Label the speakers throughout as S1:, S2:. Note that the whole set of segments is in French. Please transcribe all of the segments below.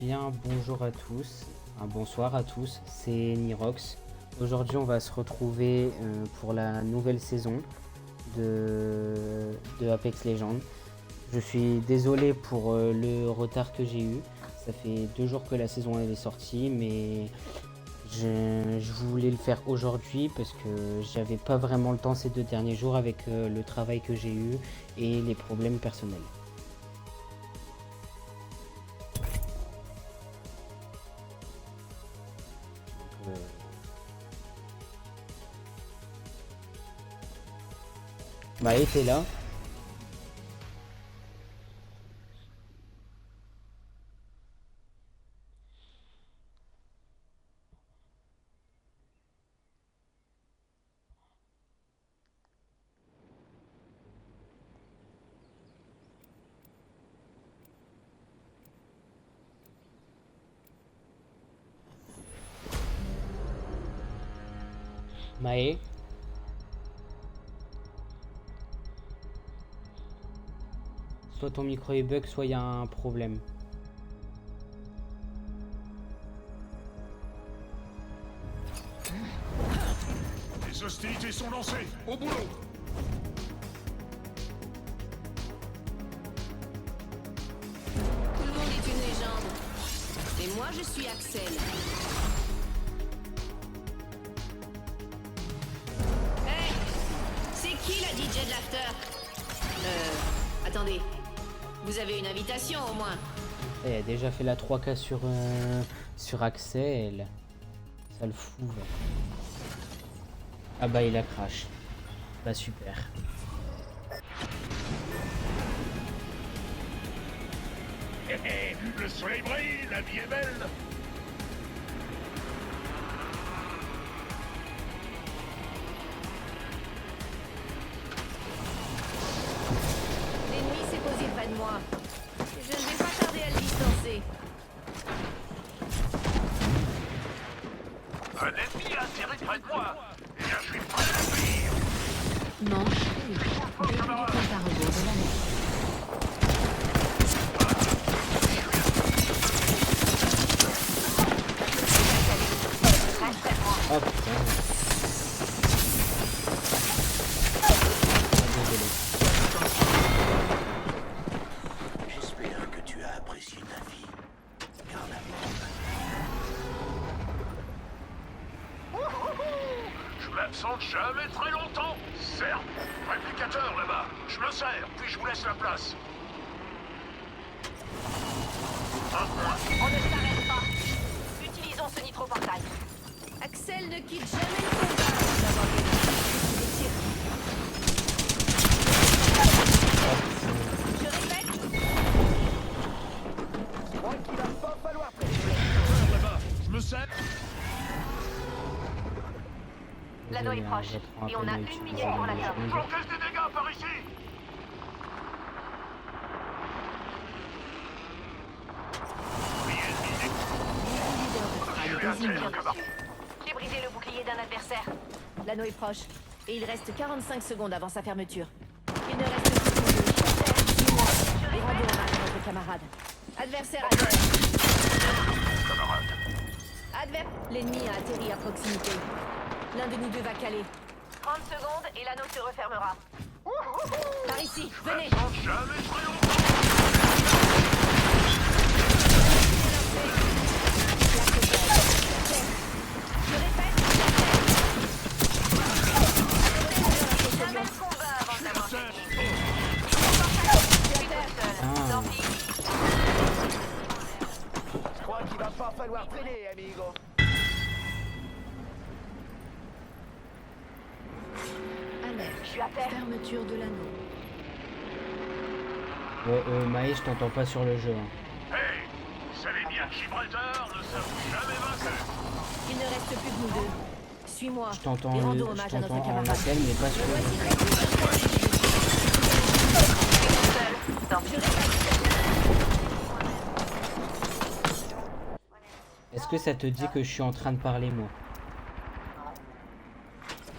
S1: Bien, bonjour à tous, bonsoir à tous, c'est Nirox. Aujourd'hui, on va se retrouver pour la nouvelle saison de Apex Legends. Je suis désolé pour le retard que j'ai eu. Ça fait 2 jours que la saison elle est sortie, mais je voulais le faire aujourd'hui parce que j'avais pas vraiment le temps ces 2 derniers jours avec le travail que j'ai eu et les problèmes personnels. Maë, t'es là? Maë? Soit ton micro est bug, soit il y a un problème.
S2: Les hostilités sont lancées. Au boulot.
S3: Tout le monde est une légende. Et moi, je suis Axel. Hey! C'est qui la DJ de l'after? Attendez. Vous avez une invitation au moins?
S1: Elle a déjà fait la 3K sur Axel. Ça le fout. Va. Ah bah il a crash. Bah super.
S2: Le soleil brille, la vie est belle.
S3: L'ennemi s'est posé près de moi. Je ne vais pas tarder à le distancer.
S2: Un ennemi a atterri près de moi. Et je suis prêt à l'accueillir.
S3: Manche. Début du compte à rebours de la mer.
S1: Oh putain. Désolé.
S4: J'espère que tu as apprécié ta vie. Car la mort...
S2: Je m'absente jamais très longtemps. Certes, réplicateur là-bas. Je me sers, puis je vous laisse la place.
S5: On ne s'arrête pas. Utilisons ce nitroportail.
S3: Axel ne quitte jamais le combat avant d'avoir gagné. Je répète.
S4: Je crois qu'il va pas falloir
S2: Là-bas, je me sers.
S5: L'anneau est
S1: Désolé,
S5: proche.
S1: je reprends un
S5: Et
S1: peu
S5: on a
S1: de
S5: 1 minute pour l'atteindre.
S2: J'encaisse des dégâts par ici.
S5: J'ai brisé le bouclier d'un adversaire.
S3: L'anneau est proche. Et il reste 45 secondes avant sa fermeture. Il ne reste plus que deux. Suis-moi. Et rendons hommage à notre camarade. Adversaire à terre.
S2: Camarade.
S3: L'ennemi a atterri à proximité. L'un de nous deux va caler.
S5: 30 secondes et l'anneau se refermera.
S3: Par ici, venez.
S2: Jamais très longtemps.
S3: Je répète.
S5: Jamais de combat avant d'avoir fini.
S1: Ah.
S5: Tant pis.
S4: Je crois qu'il va pas falloir traîner, amigo.
S3: Alerte.
S5: Je suis à terre.
S3: Fermeture de l'anneau.
S1: Maë, je t'entends pas sur le jeu. Hein.
S2: Hey, ces lignes à Gibraltar ne seront jamais vaincus.
S3: Il ne reste plus que nous deux. Suis-moi.
S1: Je t'entends
S3: Et rendons hommage à notre
S1: en
S3: camarade.
S1: appel, mais pas sur le
S3: Voici
S1: jeu.
S5: Seul. Tant pis.
S1: Est-ce que ça te dit que je suis en train de parler moi?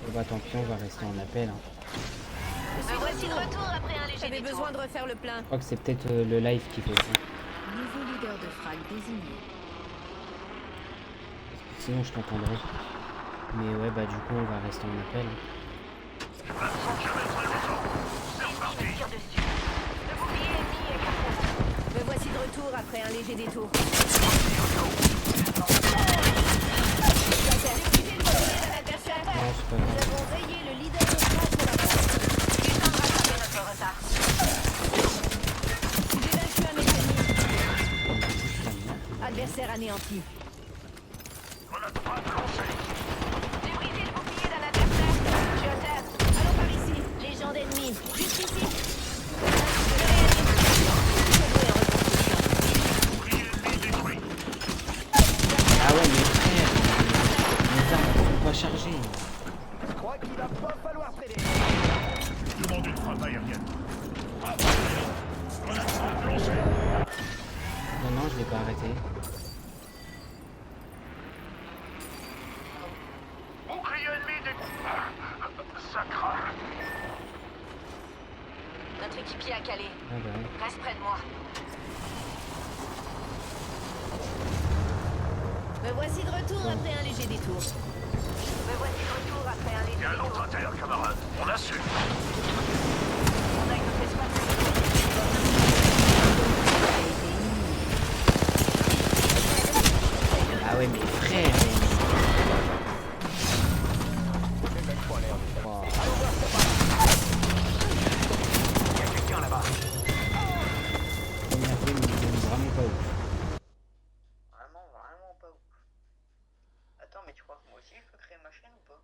S1: Eh bah tant pis, on va rester en appel. Hein.
S5: Me voici de retour après un léger
S3: J'avais
S5: détour.
S3: besoin de refaire le plein.
S1: Je crois que c'est peut-être le live qui fait ça.
S3: Nouveau leader de frag désigné.
S1: Sinon je t'entendrai. Mais ouais bah du coup on va rester en appel.
S2: Je m'absente jamais très longtemps. C'est reparti.
S5: Tire dessus. Le bouclier ennemi est carrément.
S3: Me voici de retour après un léger détour. Adversaire.
S1: Non c'est pas
S3: Nous
S1: grave.
S3: avons rayé le leader de frag de la base.
S5: Il est temps de rattraper notre retard.
S3: J'ai vaincu un ennemi. Adversaire anéanti.
S2: Grenade frappe lancée.
S5: J'ai brisé le bouclier d'un adversaire. Je suis à terre.
S3: Allons par ici. Légende ennemie. Juste ici.
S2: Bouclier ennemi détruit.
S1: Ah ouais mais frère, les armes elles sont pas chargées.
S2: Demande une frappe aérienne. Grenade frappe lancée.
S1: Non non je l'ai pas arrêté.
S2: Bouclier ennemi détruit. Ça craint.
S5: Notre équipier a calé.
S1: Ah bah ouais.
S5: Reste près de moi.
S3: Me voici de retour après un léger détour.
S5: Me voici de retour après un
S2: Il y
S5: léger
S2: a un autre
S5: détour.
S2: à terre, camarade. On assume.
S5: On a une autre espace.
S1: Ah ouais mais frère Wow. Première game il donne vraiment pas ouf.
S6: Vraiment pas ouf. Attends, mais tu crois que moi aussi je peux créer ma chaîne ou pas?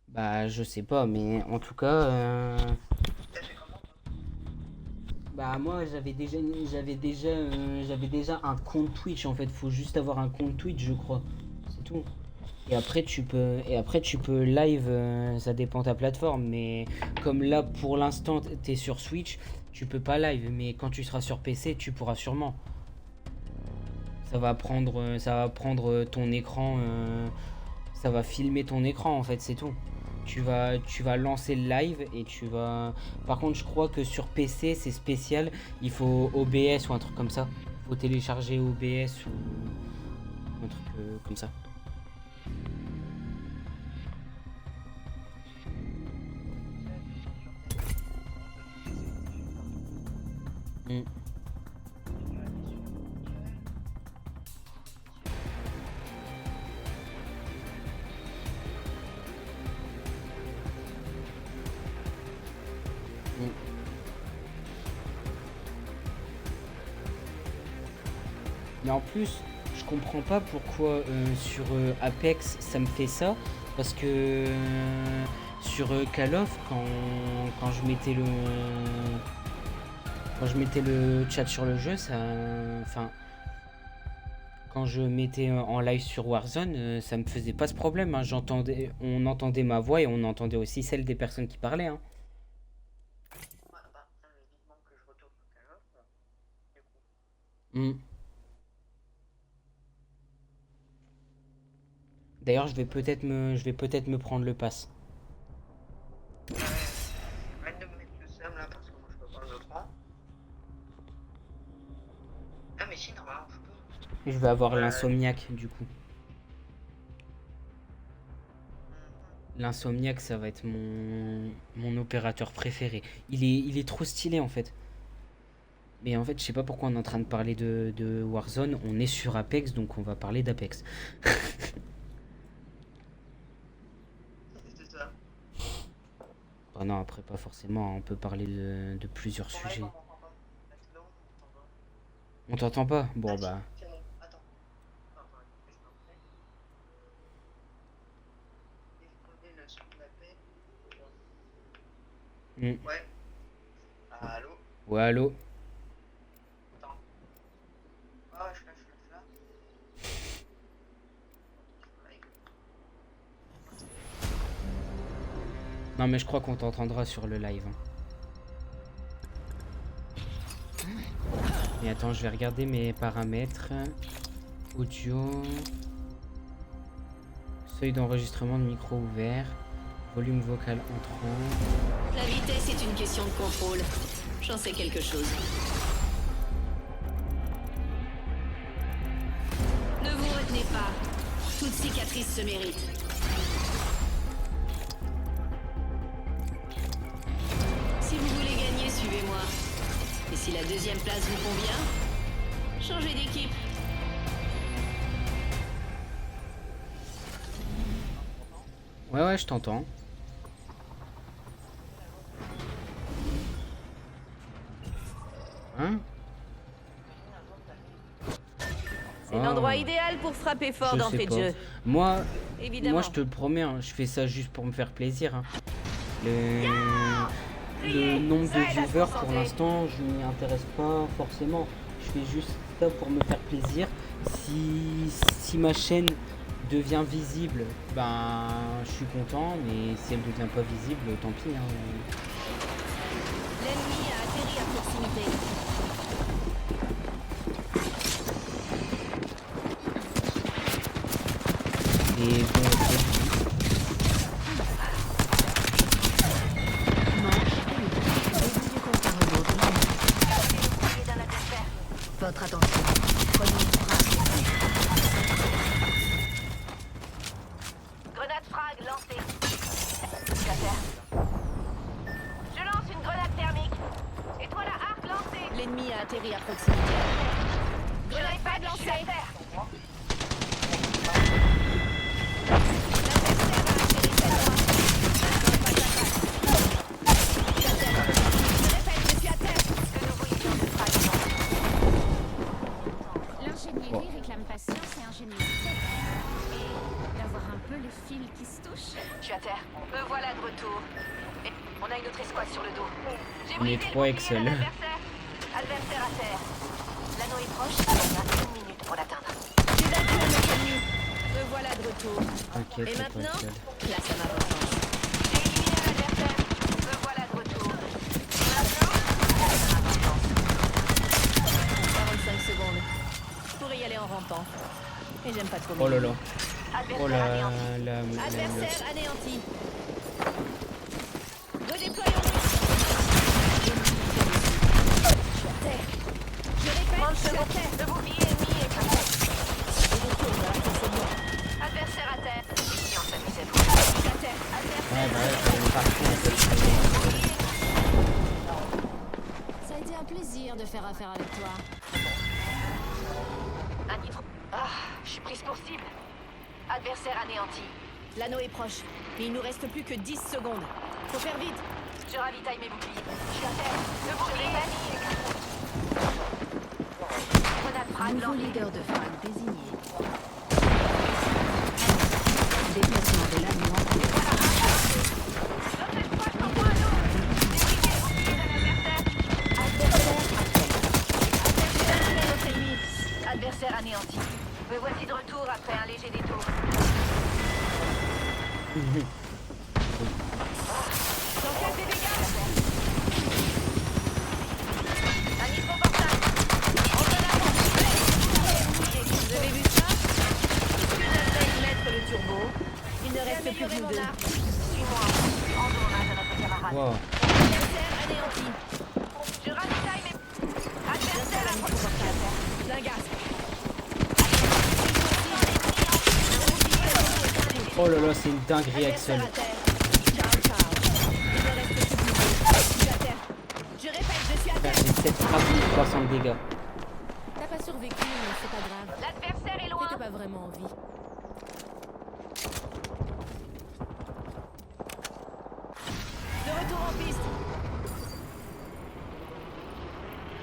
S1: Bah je sais pas mais en tout cas
S6: T'as fait comment toi?
S1: bah moi j'avais déjà un compte Twitch en fait, faut juste avoir un compte Twitch je crois. C'est tout. Et après tu peux live, ça dépend de ta plateforme, mais comme là pour l'instant t'es sur Switch, tu peux pas live, mais quand tu seras sur PC, tu pourras sûrement. Ça va prendre ton écran, ça va filmer ton écran en fait, c'est tout. Tu vas lancer le live et tu vas. Par contre, je crois que sur PC c'est spécial, il faut OBS ou un truc comme ça. Faut télécharger OBS ou un truc comme ça. Mm. Mais en plus, je comprends pas pourquoi sur Apex ça me fait ça, parce que sur Call of, quand je mettais le chat sur le jeu, ça, enfin, quand je mettais en live sur Warzone, ça me faisait pas ce problème. Hein. On entendait ma voix et on entendait aussi celle des personnes qui parlaient. Hein.
S6: Ouais, bah, vivement que je retourne au Call of, du coup.
S1: D'ailleurs, je vais peut-être me prendre le pass.
S6: Arrête de me mettre le seum là parce que moi je peux pas le prendre. Ah, mais si, normalement je peux.
S1: Je vais avoir l'insomniaque du coup. L'insomniaque, ça va être mon opérateur préféré. Il est trop stylé en fait. Mais en fait, je sais pas pourquoi on est en train de parler de Warzone. On est sur Apex, donc on va parler d'Apex.
S6: C'est ça.
S1: Oh non, après pas forcément. On peut parler de plusieurs sujets. On t'entend pas? Bon bah.
S6: C'est bon, attends. Attends, je m'en prie. Décoder le son de la paix. Ouais. Allô?
S1: Ouais, allô?
S6: Attends. Ah, je lâche là.
S1: Non mais je crois qu'on t'entendra sur le live. Hein. Et attends, je vais regarder mes paramètres. Audio. Seuil d'enregistrement de micro ouvert. Volume vocal entrant.
S3: La vitesse est une question de contrôle. J'en sais quelque chose. retenez pas. Toute cicatrice se mérite. Si vous voulez gagner, suivez-moi. Et si la deuxième place vous convient, changez d'équipe.
S1: Ouais, je t'entends. Hein?
S3: C'est l'endroit idéal pour frapper fort
S1: Je sais
S3: d'entrée de
S1: pas.
S3: jeu.
S1: Moi,
S3: Évidemment.
S1: je te le promets, hein, je fais ça juste pour me faire plaisir. Hein. Le nombre de viewers, pour l'instant, je m'y intéresse pas forcément. Je fais juste ça pour me faire plaisir. Si ma chaîne devient visible, ben, je suis content. Mais si elle devient pas visible, tant pis. Hein.
S3: L'ennemi a atterri à proximité.
S1: Et bon,
S3: Votre attention. Prenez une frappe.
S5: Grenade frag lancée. Je lance une grenade thermique. Étoile à arc lancée.
S3: L'ennemi a atterri à proximité.
S5: Grenade frag lancée.
S7: L'ingénierie réclame patience et ingéniosité. Et d'avoir un peu les fils qui se touchent.
S5: Je suis à terre. Me voilà de retour. Et on a une autre escouade sur le dos. J'ai
S1: On est
S5: brisé le
S1: trois
S5: bouclier
S1: Excel.
S5: d'un adversaire. Adversaire à terre. L'anneau est proche. On a 1 minute pour l'atteindre.
S3: J'ai vaincu un autre ennemi. Me voilà de retour.
S1: t'inquiète,
S3: Et
S1: c'est pas
S3: maintenant,
S1: seul.
S3: place à ma vengeance.
S5: J'ai éliminé un adversaire. Me voilà de retour. Et maintenant, place à ma vengeance.
S3: 45 secondes. Je pourrais y aller en rampant. Mais j'aime pas trop.
S1: Oh là là.
S5: Adversaire
S1: Oh là
S5: anéanti.
S1: là.
S3: Adversaire anéanti. Redéployons. Je suis à terre. Je répète, je suis à terre.
S5: Le bouclier ennemi est éclaté.
S3: Je retourne dans la fosse au mur.
S5: Adversaire à terre. Si on s'amusait pour
S3: Je suis à terre.
S1: Ouais, bah ouais, c'est une partie, en fait.
S7: Ça a été un plaisir de faire affaire avec toi.
S5: un nitro. Ah, je suis prise pour cible. Adversaire anéanti.
S3: L'anneau est proche. Mais il nous reste plus que 10 secondes. Faut faire vite.
S5: Je ravitaille mes boucliers. Je suis à terre. Le bouclier ennemi est grenade frag
S3: Nouveau
S5: lancée.
S3: leader de frag désigné. Déplacement de l'anneau en cours.
S5: Adversaire anéanti. Me voici de retour après un léger détour. J'encaisse des dégâts. Un nitro portable. En grenade.
S3: Vous avez vu ça? Je viens de mettre le turbo. Il ne reste plus que nous deux.
S5: Suis-moi. Rendons hommage à notre camarade.
S1: Wow.
S3: Adversaire anéanti.
S5: Je ravitaille mes... Adversaire à proximité.
S3: Lingas.
S1: Oh là là, c'est une dinguerie, Axel.
S3: Adversaire à terre. Ciao, ciao. Il ne reste plus que nous deux. Je suis à terre. Je répète, je suis à
S1: Là,
S3: terre.
S1: j'ai 7 frappes, 300 de dégâts.
S7: T'as pas survécu, mais c'est pas grave.
S5: L'adversaire est loin.
S7: T'étais pas vraiment en vie.
S3: De retour en piste.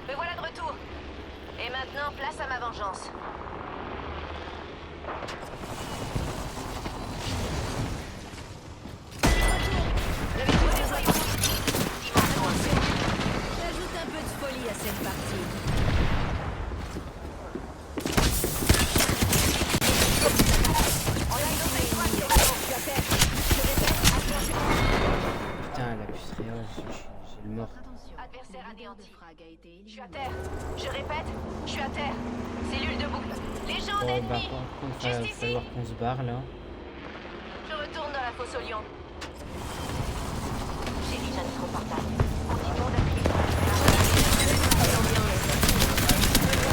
S5: Me voilà de retour. Et maintenant, place à ma vengeance.
S3: J'avais tous les autres. Attention. J'ajoute un peu de folie à cette partie.
S1: Putain, la pucerie, j'ai le mort.
S5: Adversaire anéanti. Je suis à terre. Je répète, je suis à terre. Cellule de boucle. Légion
S1: Oh, bah,
S5: d'ennemis.
S1: par contre, il
S5: Juste
S1: va
S5: ici.
S1: falloir qu'on se barre là.
S5: Je retourne dans la fosse au lion. J'ai dit un nitro portable. Continuons d'appuyer sur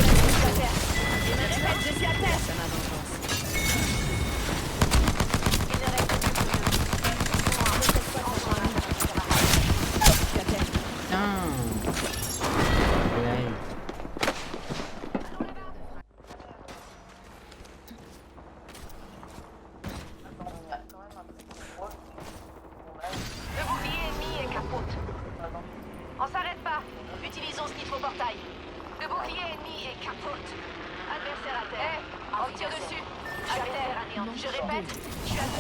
S3: Je suis à terre. Je suis à terre. Ça ma vengeance.
S5: terre. On tire dessus. Je suis à terre. Je répète, je suis à terre.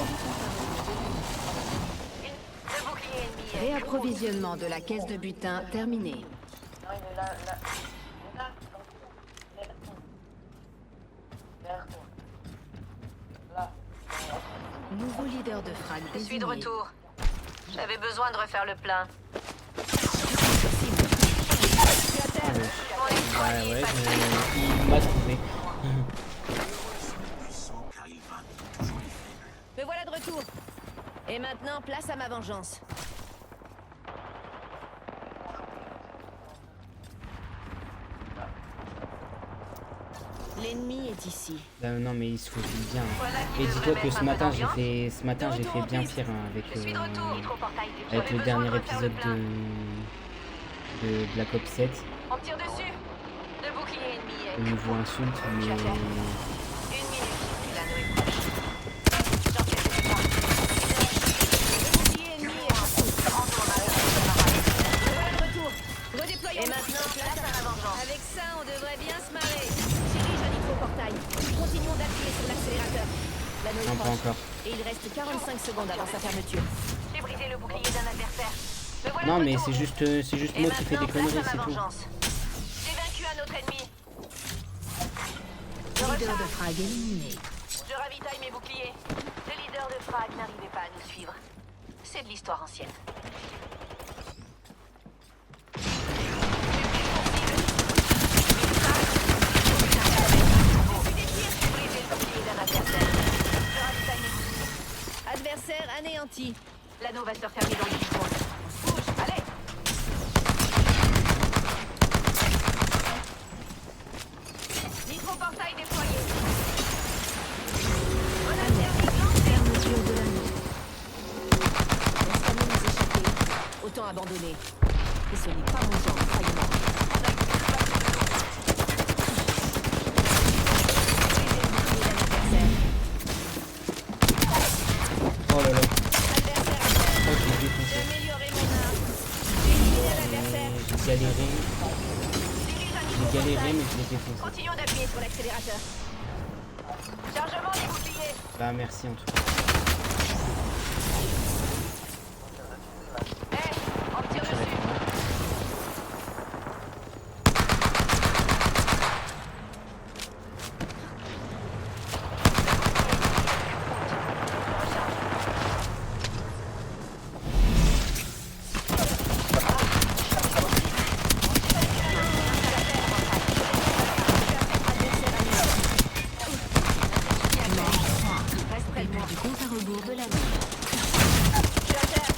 S5: Le bouclier ennemi est...
S3: Réapprovisionnement de la caisse de butin terminé.
S6: Non, il est là, là. Il est là. Il est là. Derrière toi. Là.
S3: Nouveau leader de frag
S5: Je suis
S3: désigné.
S5: de retour. J'avais besoin de refaire le plein. Mon espoir
S1: Ouais,
S5: y est
S1: ouais,
S5: passé.
S1: il m'a trouvé.
S4: Puissant car il vainc toujours les faibles.
S3: Me voilà de retour. Et maintenant, place à ma vengeance. L'ennemi est ici.
S1: Non, mais il se fout bien.
S5: Voilà qui
S1: Et
S5: devrait
S1: dis-toi que
S5: mettre
S1: ce
S5: un peu
S1: matin,
S5: d'ambiance.
S1: j'ai fait bien pire hein,
S5: Je suis de retour.
S1: avec
S5: J'avais
S1: le
S5: besoin
S1: dernier
S5: de refaire le
S1: épisode
S5: plein.
S1: de Black Ops 7
S5: On tire dessus. Le bouclier ennemi est...
S1: au niveau insulte,
S5: Je suis à
S1: mais
S5: terre. Une minute. L'anneau est proche. J'en fais ce pas.
S3: Le bouclier ennemi est partout.
S5: Rendons hommage à nos camarades.
S3: Me voilà de retour. Redéployons.
S5: Et maintenant, place à la vengeance.
S3: Avec ça, on devrait bien se marrer. Dirige un nitro-portail. Continuons d'appuyer sur l'accélérateur. L'anneau est
S1: non, pas
S3: proche.
S1: encore.
S3: Et il reste 45 secondes avant sa fermeture.
S5: J'ai brisé le bouclier d'un adversaire. Me voilà
S1: Non,
S5: de
S1: mais
S5: retour.
S1: c'est juste
S5: Et
S1: moi qui fais des
S5: maintenant, place
S1: conneries,
S5: à ma
S1: c'est tout.
S5: vengeance. J'ai vaincu un autre ennemi.
S3: Leader de frag éliminé.
S5: Je ravitaille mes boucliers. Le leader de frag n'arrivait pas à nous suivre. C'est de l'histoire ancienne.
S3: Adversaire anéanti.
S5: L'anneau va se refermer dans 10 secondes. Bouge, allez! Nitro-portail déployé.
S3: Fermeture de l'anneau. Laisse-moi nous échapper. Autant abandonner. Et ce n'est pas mon genre, croyez-moi.
S1: Oh là là,
S3: Adversaire à terre.
S1: oh, je l'ai
S3: J'ai
S1: défoncé.
S3: amélioré mon arme. J'ai éliminé l'adversaire.
S1: J'ai galéré, mais je l'ai défoncé.
S3: Continuons d'appuyer sur l'accélérateur.
S5: Chargement des boucliers.
S1: Bah merci en tout cas.
S5: On tire
S1: Je
S5: dessus.
S1: réponds.
S3: Reste près de moi. Du compte à rebours de l'année. Je suis à terre.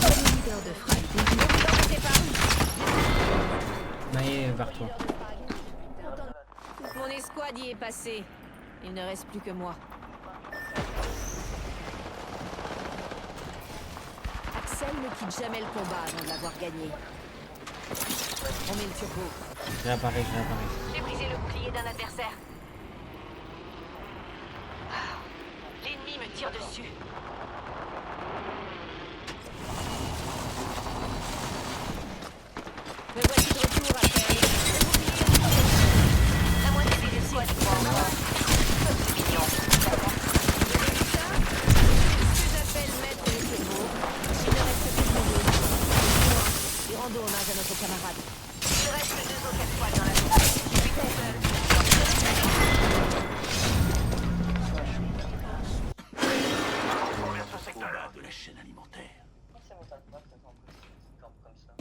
S3: Nouveau leader de frag désigné.
S1: Maë, vers toi.
S3: Toute mon escouade y est passée. Il ne reste plus que moi. Axel ne quitte jamais le combat avant de l'avoir gagné. On met le turbo.
S1: Je réapparais.
S5: J'ai brisé le bouclier d'un adversaire. L'ennemi me tire dessus.
S3: Me voici de retour, Axel.
S5: La moitié des escouades croient encore. C'est mignon.
S3: Ça, c'est ce que j'appelle mettre les turbos. Il ne reste plus que nous. Et rendons hommage à notre camarade.
S5: Il reste 2 autres escouades dans la zone. Je suis tout seul.
S2: Combien ce secteur
S4: Au bas de la chaîne alimentaire.
S6: Ça m'étonne pas que ça soit comme ça.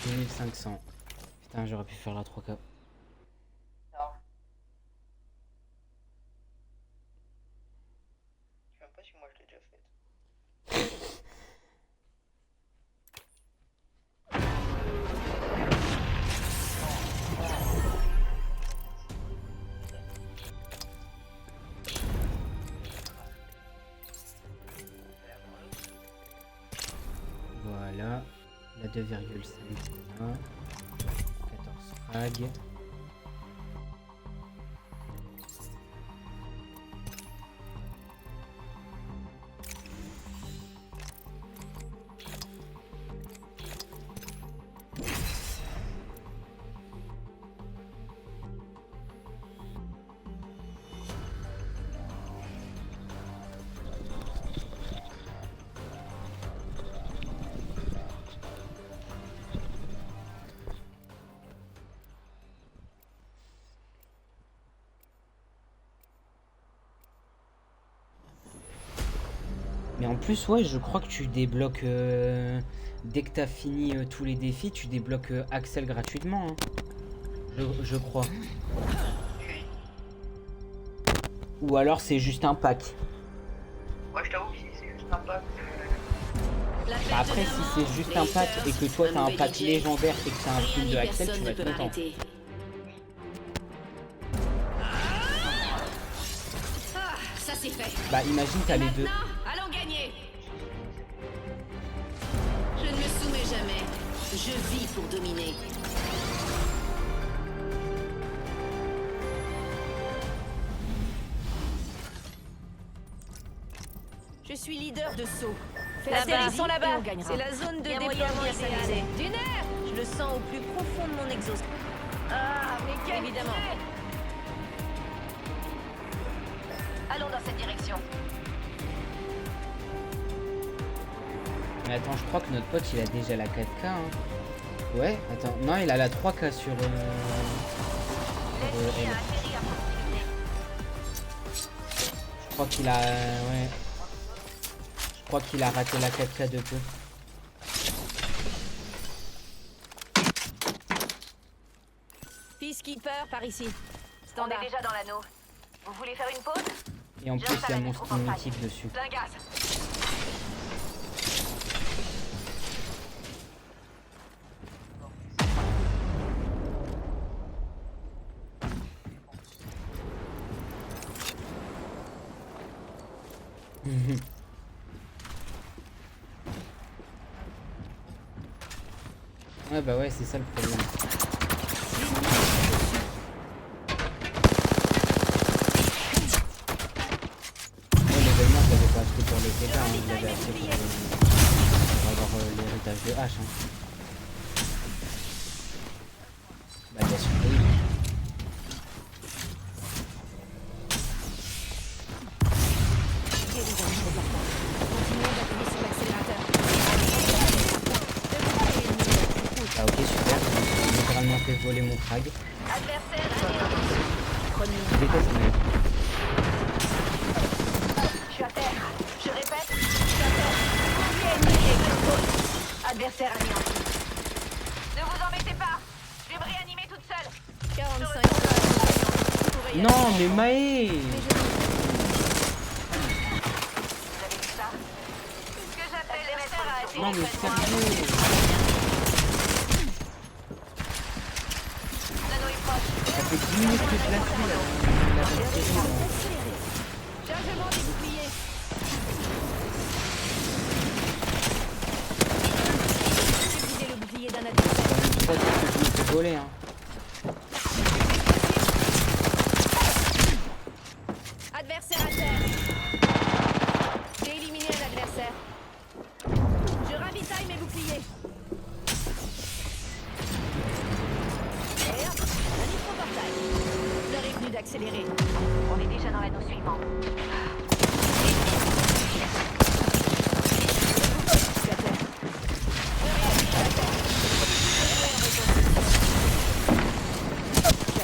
S1: 2500. Putain, j'aurais pu faire la 3K.
S6: Non. Je sais même pas si moi je l'ai déjà faite.
S1: Voilà. La 2,5. 14 frags. Et en plus, ouais, je crois que tu débloques... dès que t'as fini tous les défis, tu débloques Axel gratuitement. Hein. Je crois. Ou alors c'est juste un pack.
S6: Moi, je t'avoue, si c'est juste un pack.
S3: La
S1: Bah
S3: perte
S1: après,
S3: d'un
S1: si
S3: membre,
S1: c'est juste un pack et que toi
S3: un
S1: t'as un
S3: mauvais
S1: pack
S3: DJ.
S1: légendaire et que t'as un
S3: Rien
S1: film
S3: ni
S1: de Axel,
S3: personne
S1: tu vas
S3: ne
S1: être
S3: peut
S1: content.
S3: m'arrêter. Ah, ça c'est fait.
S1: Bah imagine t'as les deux.
S3: Maintenant, allons gagner. Je ne me soumets jamais. Je vis pour dominer. Je suis leader de saut. Atterrissons là-bas. C'est la zone de déploiement idéale. D'une heure. Je le sens au plus profond de mon exhaust. Ah, mais quel évidemment.
S5: Allons dans cette direction.
S1: Mais attends, je crois que notre pote il a déjà la 4K. Hein. Ouais, attends. Non, il a la 3K sur...
S5: L'ennemi
S1: elle.
S5: a atterri à proximité.
S1: Je crois qu'il a... ouais. Je crois qu'il a raté la 4K de peu.
S3: Peacekeeper par ici.
S5: On
S3: Standard.
S5: est déjà dans l'anneau. Vous voulez faire une pause?
S1: Et en plus, il y a mon skin mythique dessus.
S5: Plein gaz.
S1: Ouais, bah ouais, c'est ça le problème. Ouais, l'événement, je l'avais pas acheté pour les dégâts, hein, je l'avais acheté pour avoir l'héritage de H. Hein. Bah, bien sûr que oui. Ah, ok, super. J'ai littéralement fait voler mon frag.
S5: Adversaire
S1: Je déteste, mais...
S5: Je suis à terre. Je répète, je suis à terre. Ennemi explose. Adversaire anéanti. Ne vous embêtez pas. Je vais me réanimer toute seule.
S3: 45 secondes.
S1: Non, mais Maë!
S5: Vous avez vu ça? Ce que j'appelle l'adversaire a atterri
S1: Non, mais
S5: près de moi.
S1: sérieux!
S5: L'anneau est proche.
S1: Ça fait 10 minutes que je la suis, là. Il a retiré, là.
S3: Chargement des boucliers. J'ai brisé le bouclier d'un adversaire.
S1: Ça, c'est ce que je me fais voler, hein.
S3: Adversaire à terre. J'ai éliminé un adversaire. Je ravitaille mes boucliers. Et hop, un micro-portail. L'heure est venue d'accélérer.
S5: On est déjà dans l'anneau suivant.
S3: Je suis à terre.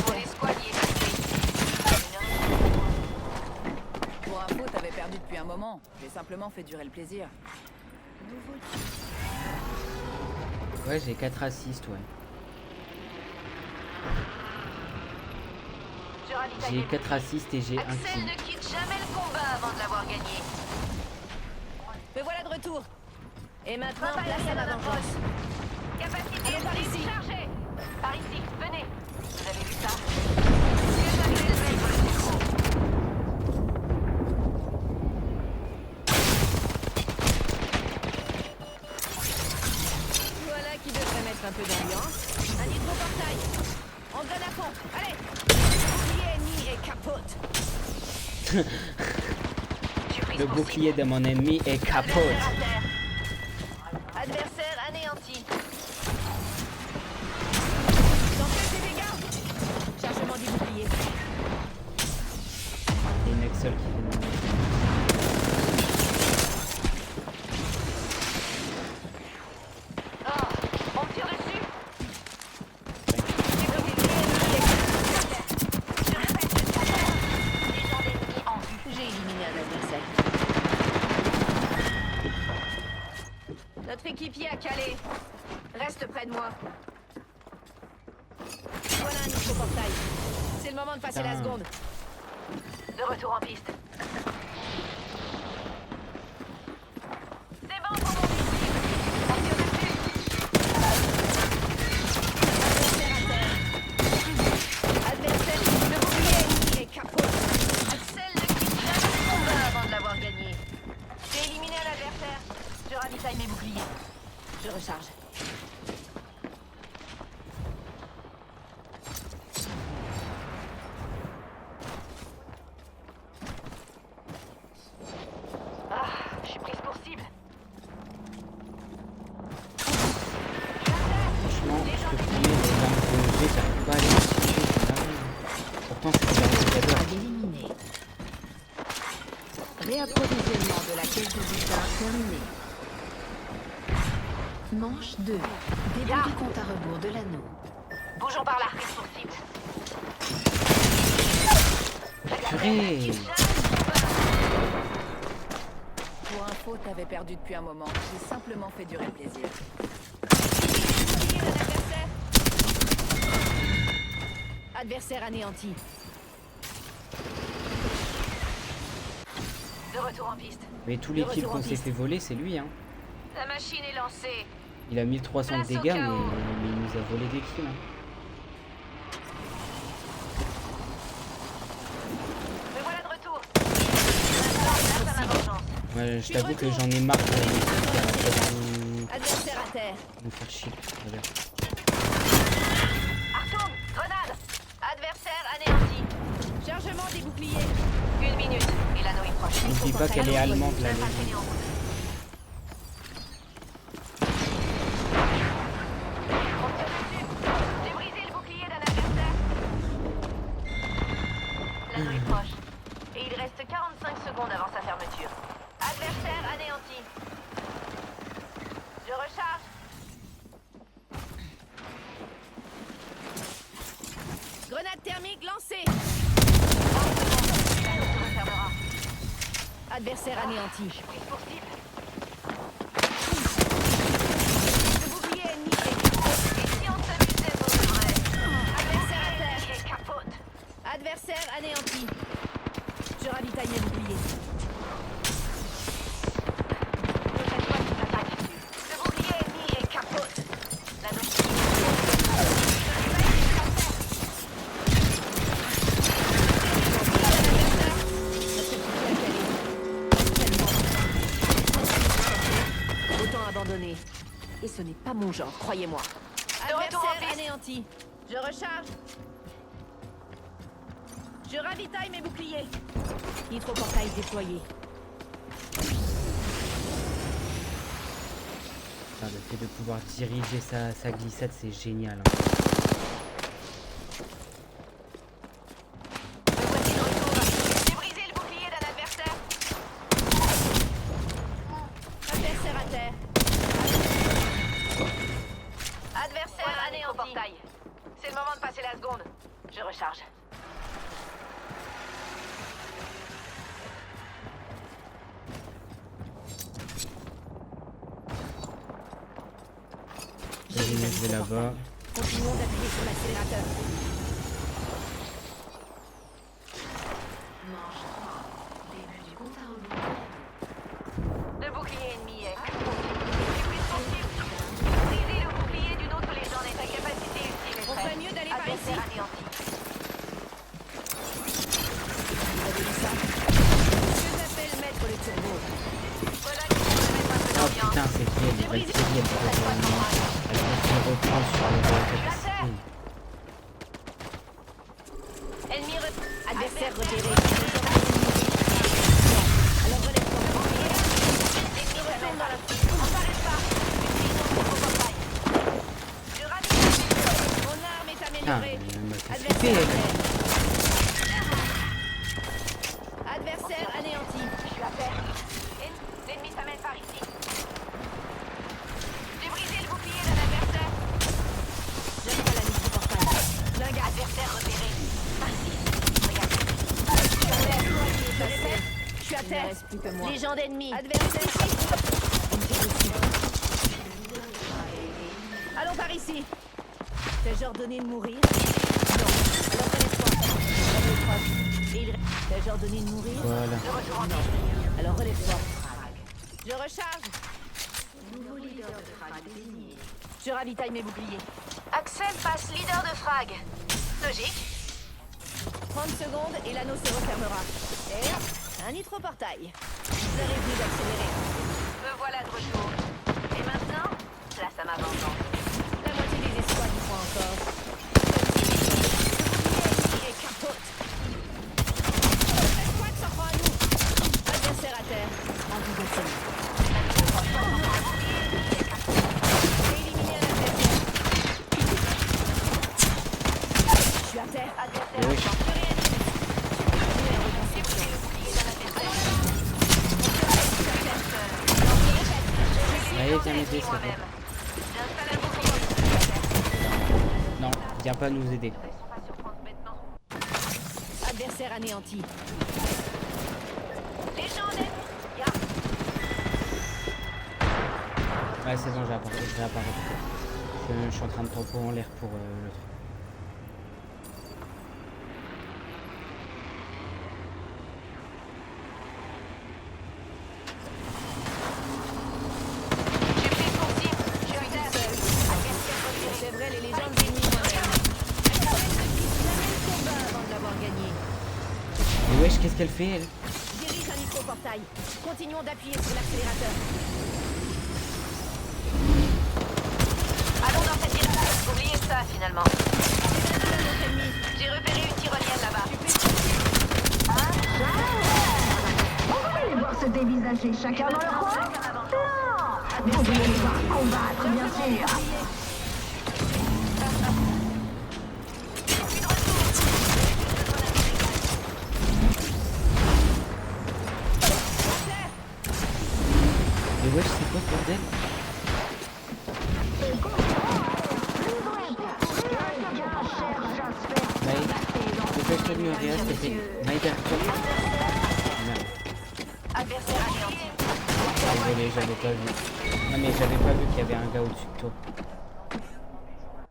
S5: Mon escouade y est passée.
S8: Pour info, t'avais perdu depuis un moment. J'ai simplement fait durer le plaisir.
S1: Ouais, j'ai 4 assists, ouais.
S5: Je ravitaille
S1: J'ai
S5: les
S1: 4 assists et j'ai un
S5: Axel
S1: kill.
S5: ne quitte jamais le combat avant de l'avoir gagné.
S3: Me voilà de retour. Et maintenant,
S5: Papa,
S3: place à
S5: il y a
S3: la
S5: un
S3: vengeance.
S5: approche. Capacité
S3: Allez, par ici.
S5: chargée. Par ici, venez. Vous avez vu ça? Que j'appelle mettre le micro.
S3: Voilà qui devrait mettre un peu d'ambiance. Un hydroportail. On donne à fond. Allez. Bouclier ennemi et capote.
S5: J'ai pris
S1: Le
S5: ce coup-ci.
S1: bouclier de mon ennemi est capote.
S5: Adversaire à terre. Adversaire anéanti.
S3: J'en fais des dégâts. Chargement des boucliers.
S1: Il y a une Excel qui fait le...
S5: Oh, on me tire dessus.
S3: J'ai éliminé un adversaire. près de moi. Voilà un nouveau portail. C'est le moment de passer la seconde.
S5: De retour en piste. C'est bon pour mon missile. On tire dessus.
S3: Adversaire, le bouclier ennemi est capot.
S5: Celle de qui jamais combat avant de l'avoir gagné. J'ai éliminé un adversaire. Je ravitaille mes boucliers.
S3: Je recharge.
S5: Ah, je suis prise pour cible.
S1: Franchement, je te promets, les armes que j'ai, j'arrive pas à les utiliser, c'est dingue. Pourtant, c'est super j'adore.
S3: Éliminé. Réapprovisionnement de la caisse de butin terminé. Manche 2. Début du compte à rebours de l'anneau.
S5: Bougeons par là, prise pour cible.
S1: Purée.
S8: Pour info, t'avais perdu depuis un moment. J'ai simplement fait durer le plaisir.
S3: Bouclier d'un adversaire. Adversaire anéanti.
S5: De retour en piste.
S1: Mais tous les kills qu'on s'est fait voler, c'est lui, hein.
S5: La machine est lancée.
S1: Il a 1300 de dégâts, mais il nous a volé des kills. Hein.
S5: Me voilà de retour. Grâce à ma vengeance.
S1: Ouais, je t'avoue que j'en ai marre de
S3: Adversaire à terre.
S1: nous faire chier. Regarde.
S5: Artoum, grenade. Adversaire anéanti.
S3: Chargement des boucliers.
S5: 1 minute et l'anneau est proche.
S1: N'oublie pas qu'elle est allemande, la
S5: Même pas
S1: légende.
S5: traîner en route. On tire dessus. J'ai brisé le bouclier d'un adversaire. L'anneau est proche. Et il reste 45 secondes avant sa fermeture. Adversaire anéanti. Je recharge.
S3: Grenade thermique lancée.
S5: 30 secondes. L'anneau se refermera.
S3: Adversaire anéanti.
S5: Je suis prise pour cible.
S3: Le bouclier ennemi est
S5: Et si on s'amusait pour de vrai?
S3: Adversaire à terre.
S5: Il capote.
S3: Adversaire anéanti. Je ravitaille mes boucliers.
S5: Prochaine fois qu'il attaque. Le bouclier ennemi est capote. L'anneau se
S3: Autant abandonné. Et ce n'est pas mon genre, croyez-moi.
S5: De retour en
S3: Adversaire
S5: piste.
S3: anéanti. Je recharge. Je ravitaille mes boucliers. Hydroportail déployé.
S1: Putain, le fait de pouvoir diriger sa glissade, c'est génial. Hein.
S5: Me voici de retour. J'ai brisé le bouclier d'un adversaire.
S3: Adversaire à terre.
S5: Adversaire
S3: Voilà,
S5: anéanti. Portail. C'est le moment de passer la seconde. Je recharge.
S1: Je vais là-bas.
S3: Continuons d'appuyer sur l'accélérateur. Manche 3. Début du compte à rebours.
S5: Le bouclier ennemi est capote. C'est plus possible. Briser le bouclier d'une autre légende est ta capacité ultime.
S3: On ferait mieux d'aller par ici.
S5: Adversaire anéanti.
S3: Vous avez vu ça? Ce que j'appelle mettre le turbo.
S5: Voilà qui vient de mettre un peu
S1: Oh
S5: d'ambiance.
S1: putain, c'est qui elle
S5: J'ai
S1: va
S5: brisé
S1: tirer, elle
S5: cette fois de courage.
S1: elle reprend sur le capacité.
S5: Ennemi
S3: Adversaire repéré. Alors relève-toi.
S5: Ennemi retourne dans la piste. On s'arrête pas. Utilisons le portail. Je ravitaille.
S3: Mon arme est
S1: Putain,
S3: améliorée.
S1: elle m'a fait
S3: Adversaire
S1: flipper,
S3: à
S1: elle.
S3: terre. Adversaire anéanti.
S5: Je suis à terre. L'ennemi s'amène par ici. J'ai brisé le bouclier d'un adversaire.
S3: J'aime pas la liste du portail. Flingue
S5: Adversaire repéré. Merci. Regarde.
S3: Je suis à
S8: Il ne
S3: terre.
S8: reste plus que moi.
S3: Légende ennemie. Adversaire ici. On me tire dessus. Allons par ici. ici. T'as-je ordonné de mourir? Non. Alors relève-toi. L'anneau est proche. Et il... T'as-je ordonné de mourir?
S1: Voilà.
S3: De retour en ordre. Alors relève-toi. Je recharge.
S5: Nouveau leader de frag désigné.
S3: Je ravitaille mes boucliers.
S5: Axel passe leader de frag. Logique.
S3: 30 secondes et l'anneau se refermera. Et hop, un nitroportail. Vous avez venu d'accélérer.
S5: Me voilà de retour. Et maintenant, place à ma vengeance.
S3: La moitié des escouades y croient encore. Il est capote. L'escouade s'en prend à nous. Adversaire à terre. En vous assommant. J'ai éliminé un adversaire. Je suis à terre.
S1: Et wesh. Allez, viens m'aider, s'il te plaît. Non, viens pas nous aider.
S3: Adversaire anéanti.
S5: Les gens d'aide.
S1: Ouais, c'est bon, j'ai apparu. Je suis en train de tempo en l'air pour le truc.
S5: J'ai pris le coursier. Je suis seul.
S3: C'est vrai, les légendes ennemies moi-même. Elle s'arrête depuis jamais le combat avant de l'avoir gagné.
S1: Mais wesh, qu'est-ce qu'elle fait, elle?
S3: Dirige un micro-portail. Continuons d'appuyer sur l'accélérateur.
S5: Allons dans cette direction. Oubliez ça finalement. J'ai repéré une tyrolienne là-bas.
S9: On va les voir se dévisager chacun dans leur coin. Non, vous voulez les voir combattre, bien sûr.
S1: Mais wesh, c'est quoi ce bordel? Dépêche-toi de Réa, s'il te plaît. Maïda, merde.
S5: Adversaire anéanti.
S1: Désolé, j'avais pas vu. Non mais j'avais pas vu qu'il y avait un gars au-dessus de toi.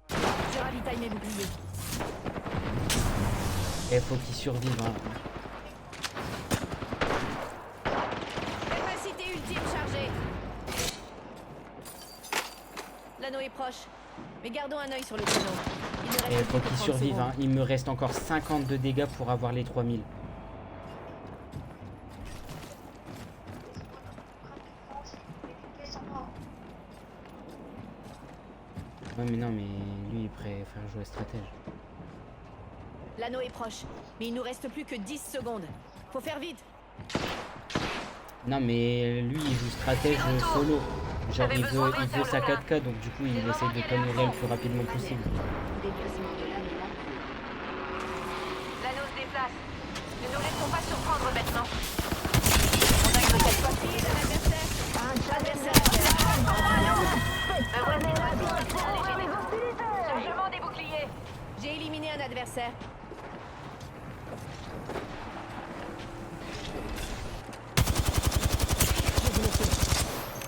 S3: Je ravitaille mes boucliers.
S1: Et faut qu'il survive, hein.
S3: Capacité ultime chargée. L'anneau est proche. Mais gardons un œil sur le chrono. Il ne reste
S1: Et
S3: plus
S1: faut
S3: que
S1: qu'il
S3: 30
S1: survive,
S3: secondes.
S1: hein. Il me reste encore 50 de dégâts pour avoir les 3000. Ouais mais non mais lui il préfère jouer stratège.
S3: L'anneau est proche. Mais il nous reste plus que 10 secondes. Faut faire vite.
S1: Non mais lui il joue stratège solo. Genre il veut sa 4K donc du coup il essaie de t'améliorer le plus rapidement possible.
S5: Déplacement de l'anneau. L'anneau se déplace. Ne nous laissons pas surprendre maintenant. On a une tête portée d'un adversaire. Me voici. Chargement des boucliers.
S3: J'ai éliminé un adversaire.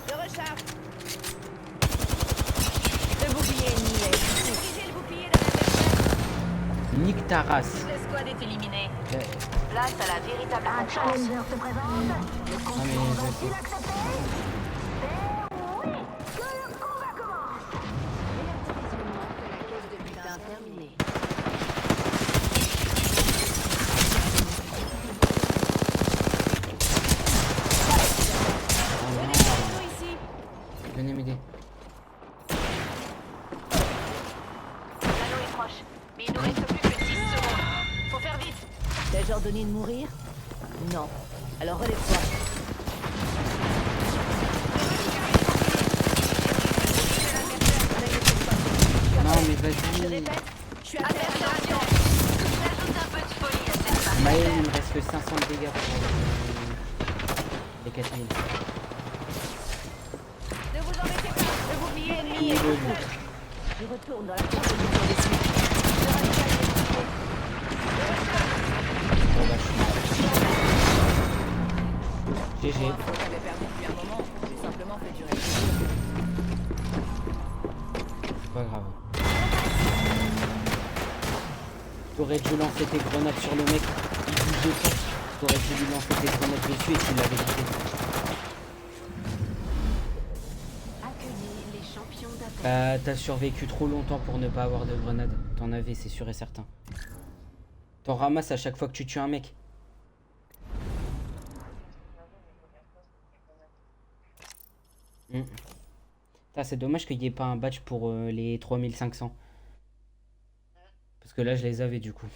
S3: Je recharge. Le bouclier ennemi est ici. Dirigez le bouclier d'un adversaire.
S1: Nique ta race.
S5: L'escouade est éliminée.
S1: Ouais.
S5: Place à la véritable
S9: Un
S5: confiance.
S9: challenger se présente. Le
S1: Non mais
S9: concurrent
S1: je
S9: va-t-il
S1: sais.
S9: accepter? Et oui, que le combat commence.
S3: La caisse de butin terminée. L'anneau ici.
S1: Venez m'aider.
S5: L'anneau est proche, mais il nous reste plus que 10 secondes. Faut faire vite.
S3: T'as-je ordonné de mourir? Non. Alors relève-toi.
S1: Non mais
S3: Je
S1: vas-y.
S3: répète, je suis à terre.
S5: Attention. J'ajoute un peu de folie à cette partie.
S1: Maël il me reste que 500 de dégâts pour les 4000.
S3: Ne vous embêtez pas. Le bouclier ennemi est
S1: Niveau
S3: tout près. Je retourne dans la composition des suites. Je ravitaille les boucliers.
S1: Bon bah je suis mort. GG.
S8: Pour info, t'avais perdu depuis un moment. J'ai simplement fait durer le plaisir.
S1: C'est pas grave. T'aurais dû lancer tes grenades sur le mec, il bougeait pas. T'aurais dû lui lancer tes grenades dessus et tu l'avais jeté.
S7: Accueillez les champions d'attaque.
S1: T'as survécu trop longtemps pour ne pas avoir de grenades. T'en avais, c'est sûr et certain. T'en ramasses à chaque fois que tu tues un mec. C'est dommage qu'il n'y ait pas un badge pour les 3500. Parce que là, je les avais du coup.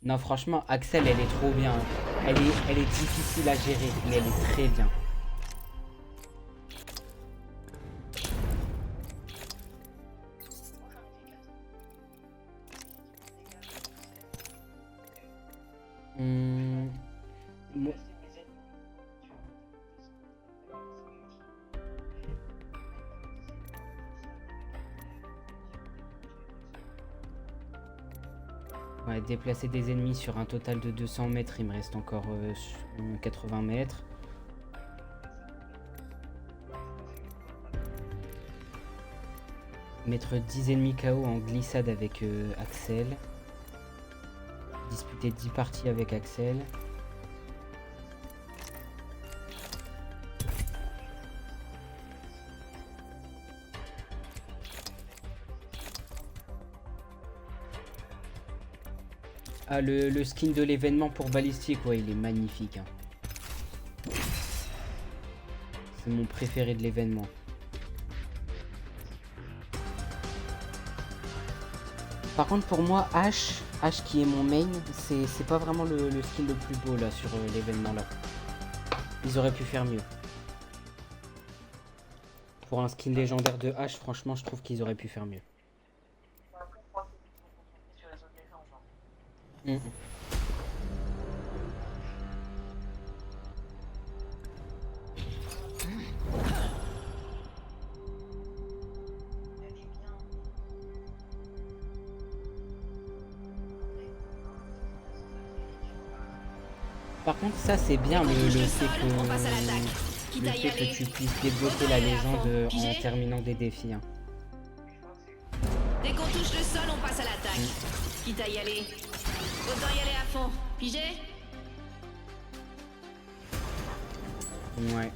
S1: Non, franchement, Axel, elle est trop bien. Elle est difficile à gérer, mais elle est très bien. Bon. Ouais, déplacer des ennemis sur un total de 200 mètres, il me reste encore 80 mètres. Mettre 10 ennemis KO en glissade avec Axel. Disputer 10 parties avec Axel. Ah, le skin de l'événement pour balistique, ouais, il est magnifique. Hein. C'est mon préféré de l'événement. Par contre, pour moi, H qui est mon main, c'est pas vraiment le skin le plus beau là sur l'événement là. Ils auraient pu faire mieux. Pour un skin légendaire de H, franchement, je trouve qu'ils auraient pu faire mieux. Par contre, ça c'est bien le fait que tu puisses débloquer la légende en terminant des défis. Hein.
S3: Dès qu'on touche le sol, on passe à l'attaque. Quitte à y aller. Autant y aller à fond. Pigé?
S1: Ouais.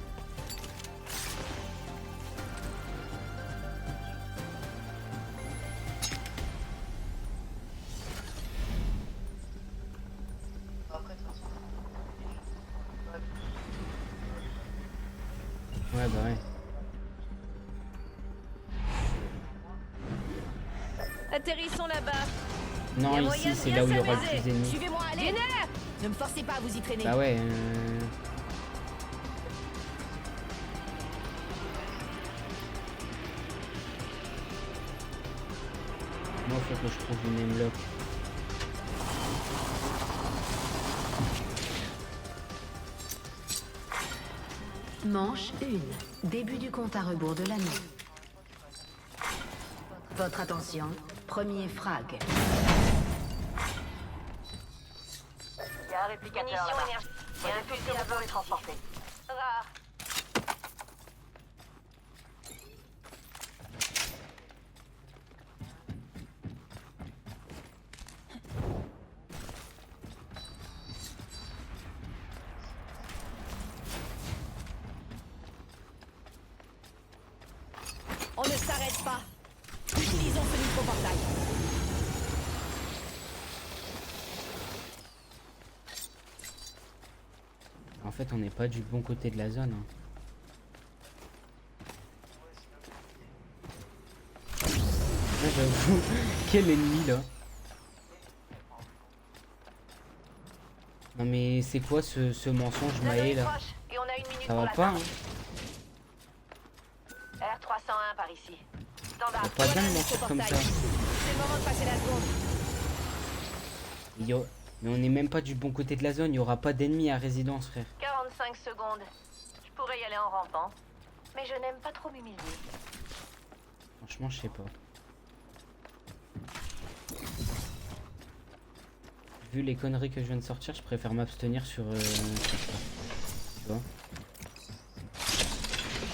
S1: Ouais, bah ouais.
S3: Atterrissons là-bas.
S1: Non, ici c'est là où il y aura le plus d'ennemis.
S3: Suivez-moi, allez. Ne me forcez pas à vous y traîner.
S1: Bah ouais. Moi, faut que je trouve une aimlock.
S10: Manche 1. Début du compte à rebours de l'année. Votre attention, premier frag.
S5: Il y a un réplicateur là-bas. Il y a un fusil pour les transporter. Rare.
S3: On ne s'arrête pas. Utilisons ce micro-portail.
S1: En fait, on n'est pas du bon côté de la zone. Hein. Ah, j'avoue, quel ennemi là. Non mais c'est quoi ce mensonge Maë là? Ça va pas hein.
S5: R301 par ici. Standard.
S1: Ça va pas bien de mentir comme ça.
S3: C'est le moment de passer la seconde.
S1: Yo, mais on n'est même pas du bon côté de la zone, il n'y aura pas d'ennemis à résidence frère.
S5: 45 secondes. Je pourrais y aller en rampant. Mais je n'aime pas trop m'humilier.
S1: Franchement je sais pas. Vu les conneries que je viens de sortir, je préfère m'abstenir sur ça. Tu vois.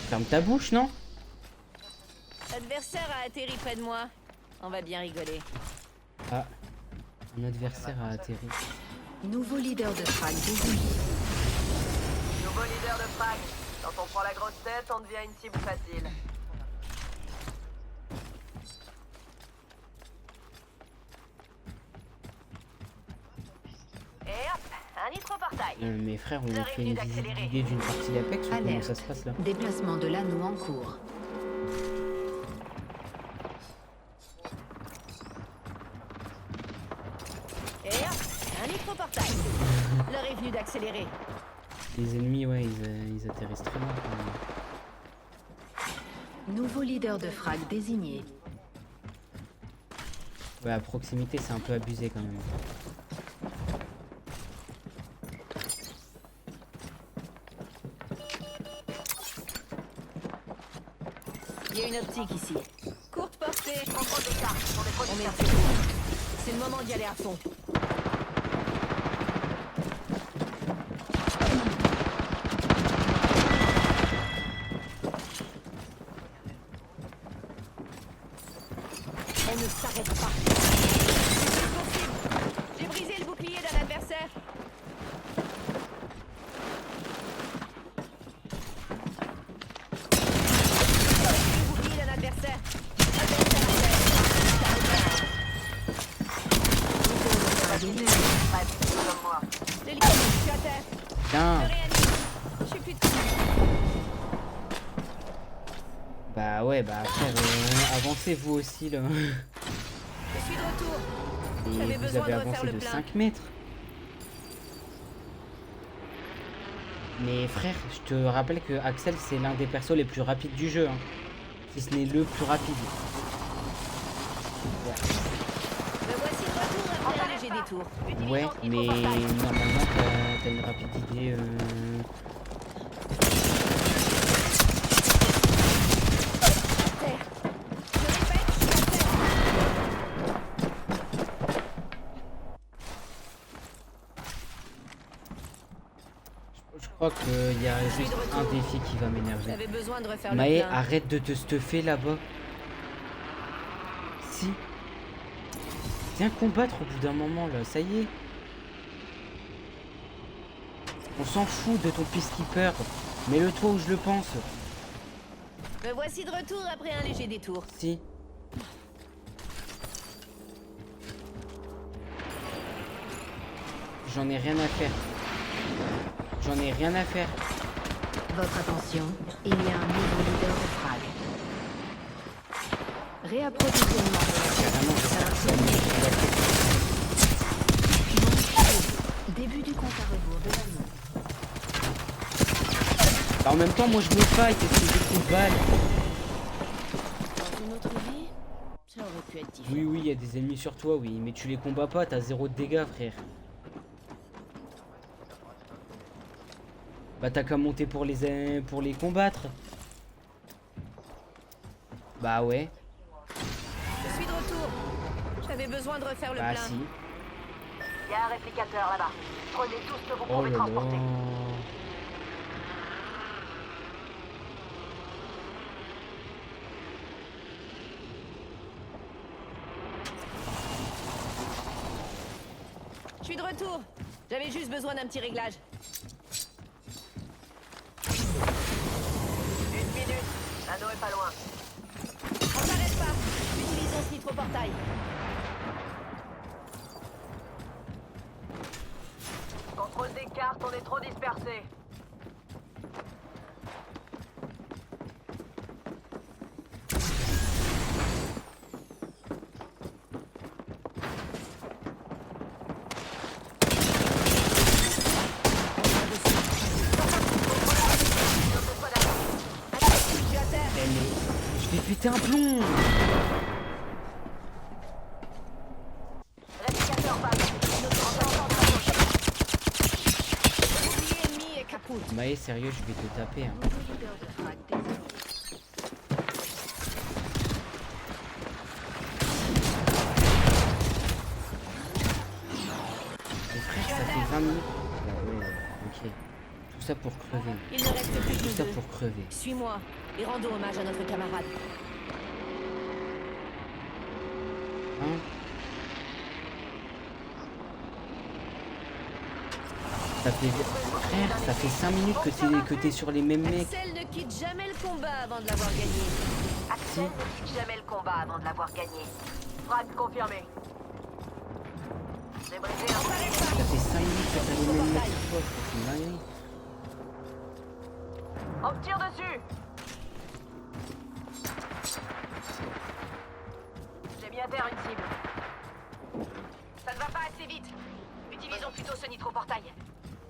S1: Ferme ta bouche, non?
S3: L'adversaire a atterri près de moi. On va bien rigoler.
S1: Ah, un adversaire a atterri.
S10: Nouveau leader de frag désigné.
S5: Nouveau leader de frag. Quand on prend la grosse tête, on devient une cible facile. Et hop, un nitro-portail.
S1: Mes frères, on fait une visite guidée d'une partie d'Apex ou comment ça se passe là?
S10: Déplacement de l'anneau en cours.
S3: Et hop, un nitro-portail. L'heure est venue d'accélérer.
S1: Les ennemis, ouais, ils atterrissent très loin quand même.
S10: Nouveau leader de frag désigné.
S1: Ouais, à proximité, c'est un peu abusé quand même.
S3: Il y a une optique ici. Courte portée.
S5: Contrôle des cartes pour les
S3: On met
S5: protecteurs.
S3: le feu. C'est le moment d'y aller à fond. On ne s'arrête pas. C'est possible. J'ai brisé le bouclier d'un adversaire. Le bouclier d'un adversaire.
S5: Bref, comme moi.
S3: L'hélicoptère, je suis à terre.
S1: Putain.
S3: Je réanime. Je suis plus de temps.
S1: Bah ouais, bah frère, avancez vous aussi là.
S3: Je suis de retour.
S1: Et
S3: J'avais
S1: vous
S3: besoin
S1: avez
S3: de refaire
S1: avancé
S3: le
S1: de
S3: plein.
S1: 5 mètres. Mais frère, je te rappelle que Axel c'est l'un des persos les plus rapides du jeu. Hein. Si ce n'est le plus rapide.
S3: Me voici de retour après un léger détour.
S1: Ouais, mais normalement t'as une rapidité. Je crois qu'il y a juste un défi qui va m'énerver.
S3: J'avais besoin de refaire
S1: Maë,
S3: le plein.
S1: arrête de te stuffer là-bas. Si. Viens combattre au bout d'un moment là, ça y est. On s'en fout de ton peacekeeper. Mets-le toi où je le pense.
S3: Me voici de retour après un léger détour.
S1: Si. J'en ai rien à faire. J'en ai rien à faire.
S10: Votre attention, il y a un nouveau leader de frag. Réapprovisionnement début du compte à rebours de l'anneau.
S1: Bah, en même temps, moi je me fight et c'est des coups de balle.
S3: Dans une autre vie, ça aurait pu être différent.
S1: Oui, oui, il y a des ennemis sur toi, oui. Mais tu les combats pas, t'as 0 de dégâts, frère. Bah t'as qu'à monter pour les combattre. Bah ouais.
S3: Je suis de retour. J'avais besoin de refaire le
S1: Bah
S3: plein.
S1: si.
S5: Il y a un réplicateur là-bas. Prenez tout ce que vous
S1: Oh
S5: pouvez
S1: là
S5: transporter.
S1: là.
S3: Je suis de retour. J'avais juste besoin d'un petit réglage.
S5: Une minute. L'anneau est pas loin.
S3: On s'arrête pas. Utilisons ce nitro-portail.
S5: Contrôle des cartes, on est trop dispersés.
S3: Je suis à terre.
S1: Eh, mais je vais péter un plomb.
S5: Réplicateur passe.
S3: Le bouclier ennemi est capote.
S1: Maë, sérieux, je vais te taper. Hein.
S10: Nouveau leader de frag désigné.
S1: Mais frère, ça fait 20 minutes. Ouais, ouais, ok. Tout ça pour crever.
S3: Il ne reste plus que
S1: Tout ça
S3: deux.
S1: pour crever.
S3: Suis-moi et rendons hommage à notre camarade.
S1: Hein? Frère, ça fait 5 minutes que t'es sur les mêmes mecs.
S3: Axel ne quitte jamais le combat avant de l'avoir gagné.
S5: Axel ne quitte jamais le combat avant de l'avoir gagné. Frag confirmé. J'ai brisé un...
S1: Ça fait 5 minutes que t'as les mêmes mecs sur toi, c'est une dinguerie.
S5: On me tire dessus. J'ai mis à terre une cible. Ça ne va pas assez vite. Utilisons plutôt ce nitro-portail.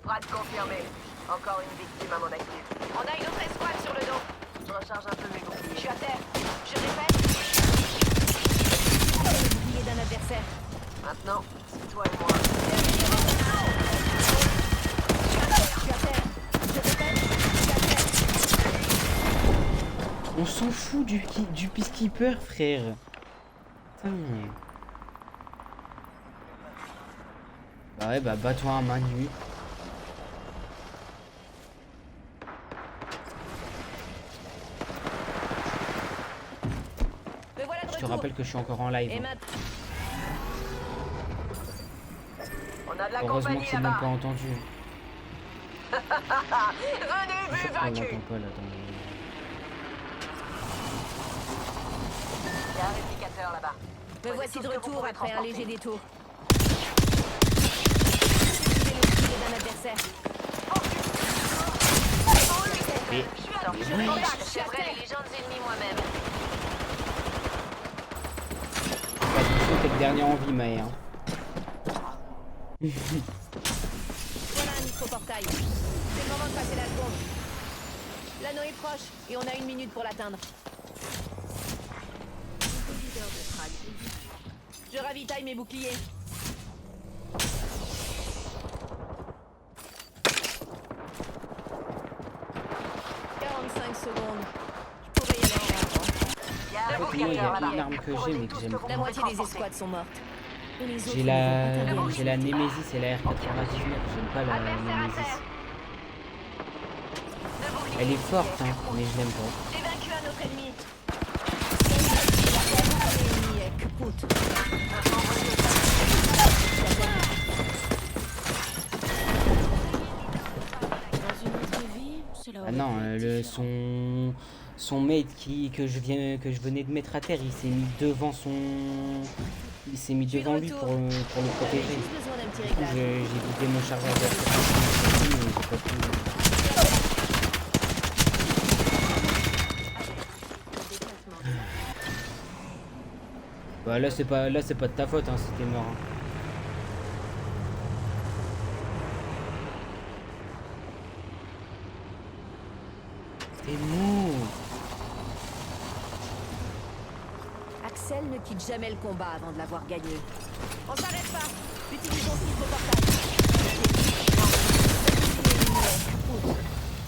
S5: Frag confirmé. Encore une victime à mon actif. On a une autre escouade sur le dos. Je recharge un peu mes boucliers. Je suis à terre. Je répète.
S3: Le bouclier d'un adversaire.
S5: Maintenant, c'est toi et moi.
S3: Je suis à terre. Je répète.
S1: On s'en fout du peacekeeper, frère. Putain. Bah ouais, bah bats-toi à main nue.
S3: Me voilà de
S1: Je te
S3: retour.
S1: rappelle que je suis encore en live.
S3: Et
S1: Hein.
S5: On a de la
S1: Heureusement
S5: compagnie
S1: que c'est même
S5: là-bas.
S1: pas entendu.
S5: Venez,
S1: Je
S5: vu
S1: crois qu'on
S5: vaincu.
S1: l'entend pas là. Attends.
S5: Il y a un réplicateur là-bas.
S3: Me voici de retour après un léger détour. D'un adversaire.
S1: Mais
S5: Je vrai les légendes ennemies moi-même.
S1: attention, t'es le dernier en vie, Maë. Hein.
S3: Voilà un micro-portail. C'est le moment de passer la seconde. L'anneau est proche et on a 1 minute pour l'atteindre. Je ravitaille mes boucliers. Secondes. Je pourrais y aller en avant.
S5: Il y a un
S1: Moi, il y
S5: réplicateur
S1: a
S5: là-bas.
S1: une arme que j'ai, mais que j'aime
S3: La
S1: pas.
S3: moitié des escouades sont mortes. Et les autres
S1: J'ai
S3: ne vont pas
S1: la
S3: tarder.
S1: Nemesis et la R99. J'aime pas la Nemesis. Elle est forte, hein, mais je l'aime pas.
S3: J'ai vaincu un autre ennemi. L'ennemi est kaput. Dans une autre vie, cela
S1: Ah non, son mate que je venais de mettre à terre, il s'est mis devant lui pour le protéger.
S3: juste besoin d'un petit
S1: Du coup,
S3: réglage.
S1: j'ai vidé mon chargeur de mais j'ai pas pu. Bah là c'est pas de ta faute, hein, si t'es mort. Hein. T'es mou.
S3: Axel ne quitte jamais le combat avant de l'avoir gagné. On s'arrête pas. Utilisons ce micro-portail.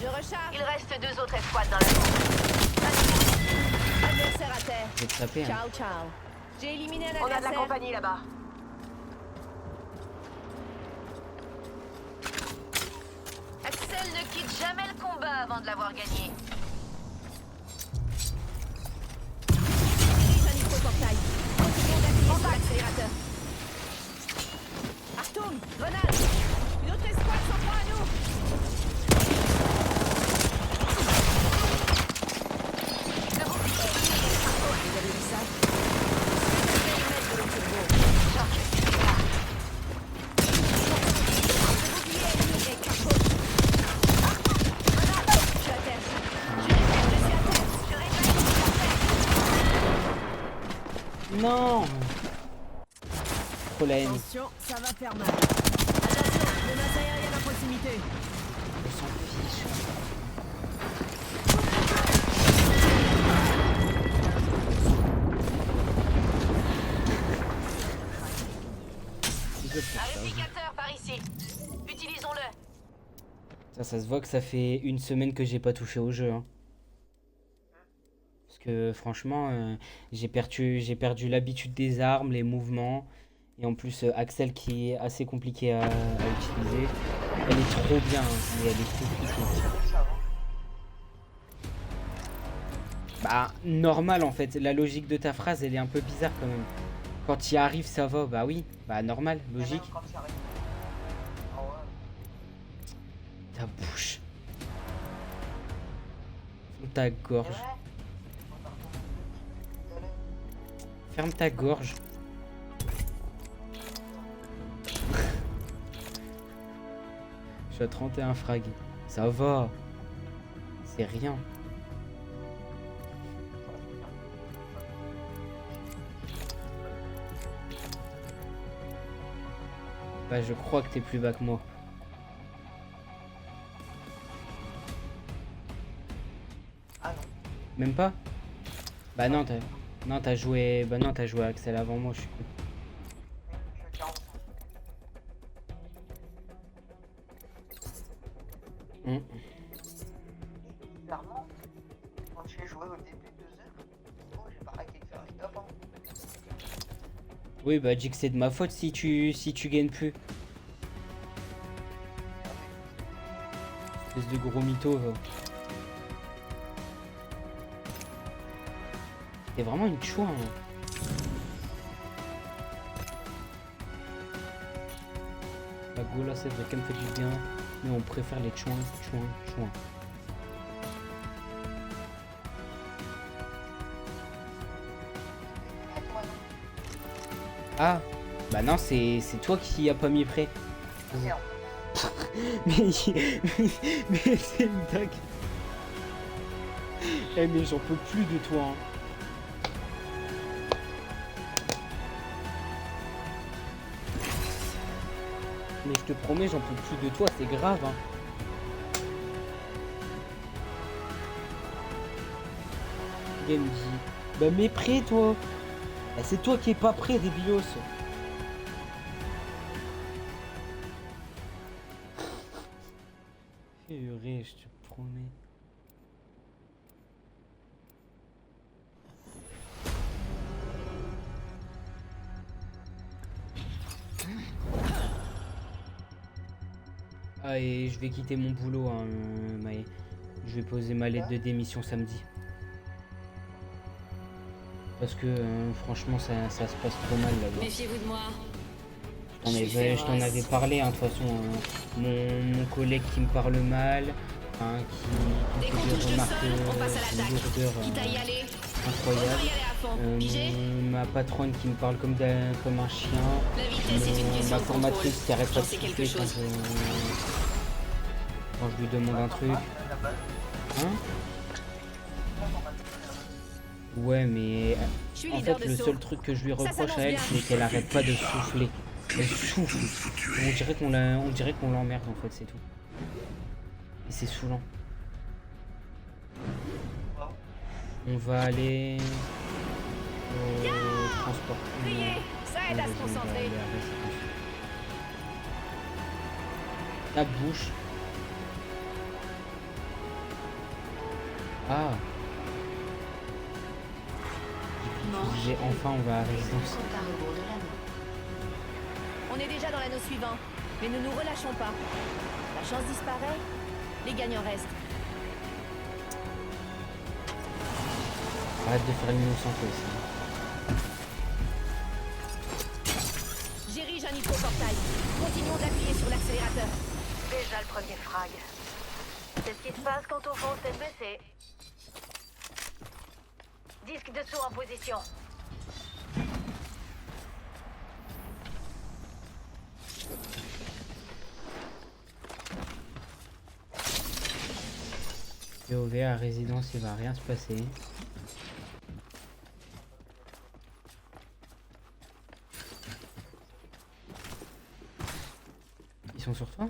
S3: Je recharge.
S5: Il reste 2 autres escouades dans la zone.
S3: Adversaire à terre.
S1: Je vais te taper. Hein.
S3: Ciao, ciao. J'ai éliminé un
S5: On a de la
S3: adversaire.
S5: compagnie là-bas. Axel ne quitte jamais le combat avant de l'avoir gagné.
S3: Dirige un micro-portail. Continuons d'appuyer sur l'accélérateur. Achtung, grenade. Une autre escouade s'en prend à nous. Vous avez vu ça?
S1: Non. Trop la haine.
S3: Attention, ça va faire mal. Attention, menace aérienne à proximité.
S1: On s'en fiche.
S5: Un réplicateur par ici. Utilisons-le.
S1: Ça se voit que ça fait 1 semaine que j'ai pas touché au jeu. Hein. Parce que franchement, j'ai perdu l'habitude des armes, les mouvements. Et en plus, Axel qui est assez compliqué à utiliser. Elle est trop bien, hein, mais elle est compliquée. Bah, normal en fait. La logique de ta phrase, elle est un peu bizarre quand même. Quand il arrive, ça va. Bah oui. Bah normal, logique.
S6: Même quand il arrive. Ah ouais.
S1: Ta bouche. Ta gorge.
S6: C'est vrai.
S1: Ferme ta gorge. Je suis à 31 frags. Ça va. C'est rien. Bah je crois que t'es plus bas que moi.
S6: Ah non.
S1: Même pas? Bah non, t'as joué. Bah non, t'as joué Axel avant moi, je suis.
S6: Je suis à 45. Clairement, quand j'ai joué au début de 2 heures, j'ai pas arrêté de faire les top. Hein.
S1: Oui, bah dis que c'est de ma faute si tu gagnes plus. Espèce de gros mytho, va. T'es vraiment une chouin. Hein. La gola, ça devrait quand même faire du bien. Mais on préfère les chouins. Ah, bah non, c'est toi qui a pas mis prêt.
S6: Merde.
S1: mais c'est une dingue. Eh mais j'en peux plus de toi. Hein. Mais je te promets, j'en peux plus de toi, c'est grave. Hein. Il me dit, bah mais prêt toi. Bah, c'est toi qui es pas prêt, débilos. Purée, je te promets. Ah et je vais quitter mon boulot, hein, Maë. Je vais poser ma lettre de démission samedi. Parce que franchement ça se passe trop mal là-bas.
S7: Méfiez-vous de moi.
S1: Je t'en avais parlé, hein, de toute façon. Mon collègue qui me parle mal, hein, qui
S7: Dès qu'on
S1: fait
S7: touche
S1: des
S7: le
S1: remarques
S7: sol, on passe à
S1: de
S7: l'attaque.
S1: lourdeur
S7: Quitte à y aller,
S1: incroyables.
S7: autant y aller à fond. Pigé?
S1: Ma patronne qui me parle comme un chien.
S7: La vitesse est une question
S1: Ma
S7: de contrôle.
S1: formatrice qui arrête pas
S7: J'en
S1: de
S7: sais
S1: souffler
S7: quelque chose.
S1: quand je lui demande un truc. Hein? Ouais, mais
S3: Je suis
S1: en
S3: leader
S1: fait,
S3: de
S1: le
S3: saut.
S1: seul truc que je lui reproche
S3: s'annonce
S1: à elle,
S3: bien.
S1: c'est qu'elle arrête pas de souffler. Elle souffle. On dirait qu'on l'emmerde en fait, c'est tout. Et c'est saoulant. On va aller au transport.
S3: Criez, ça aide à se concentrer.
S1: La bouche. Ah. J'ai enfin, on va à résidence.
S10: Compte à rebours de l'anneau.
S3: On est déjà dans l'anneau suivant, mais ne nous relâchons pas. La chance disparaît, les gagnants restent.
S1: Arrête de faire l'innocent toi aussi.
S3: J'érige un nitro-portail. Continuons d'appuyer sur l'accélérateur.
S5: Déjà le premier frag. C'est ce qui se passe quand on fonce tête baissée. Disque de saut en position.
S1: POV à résidence, il va rien se passer. Ils sont sur toi?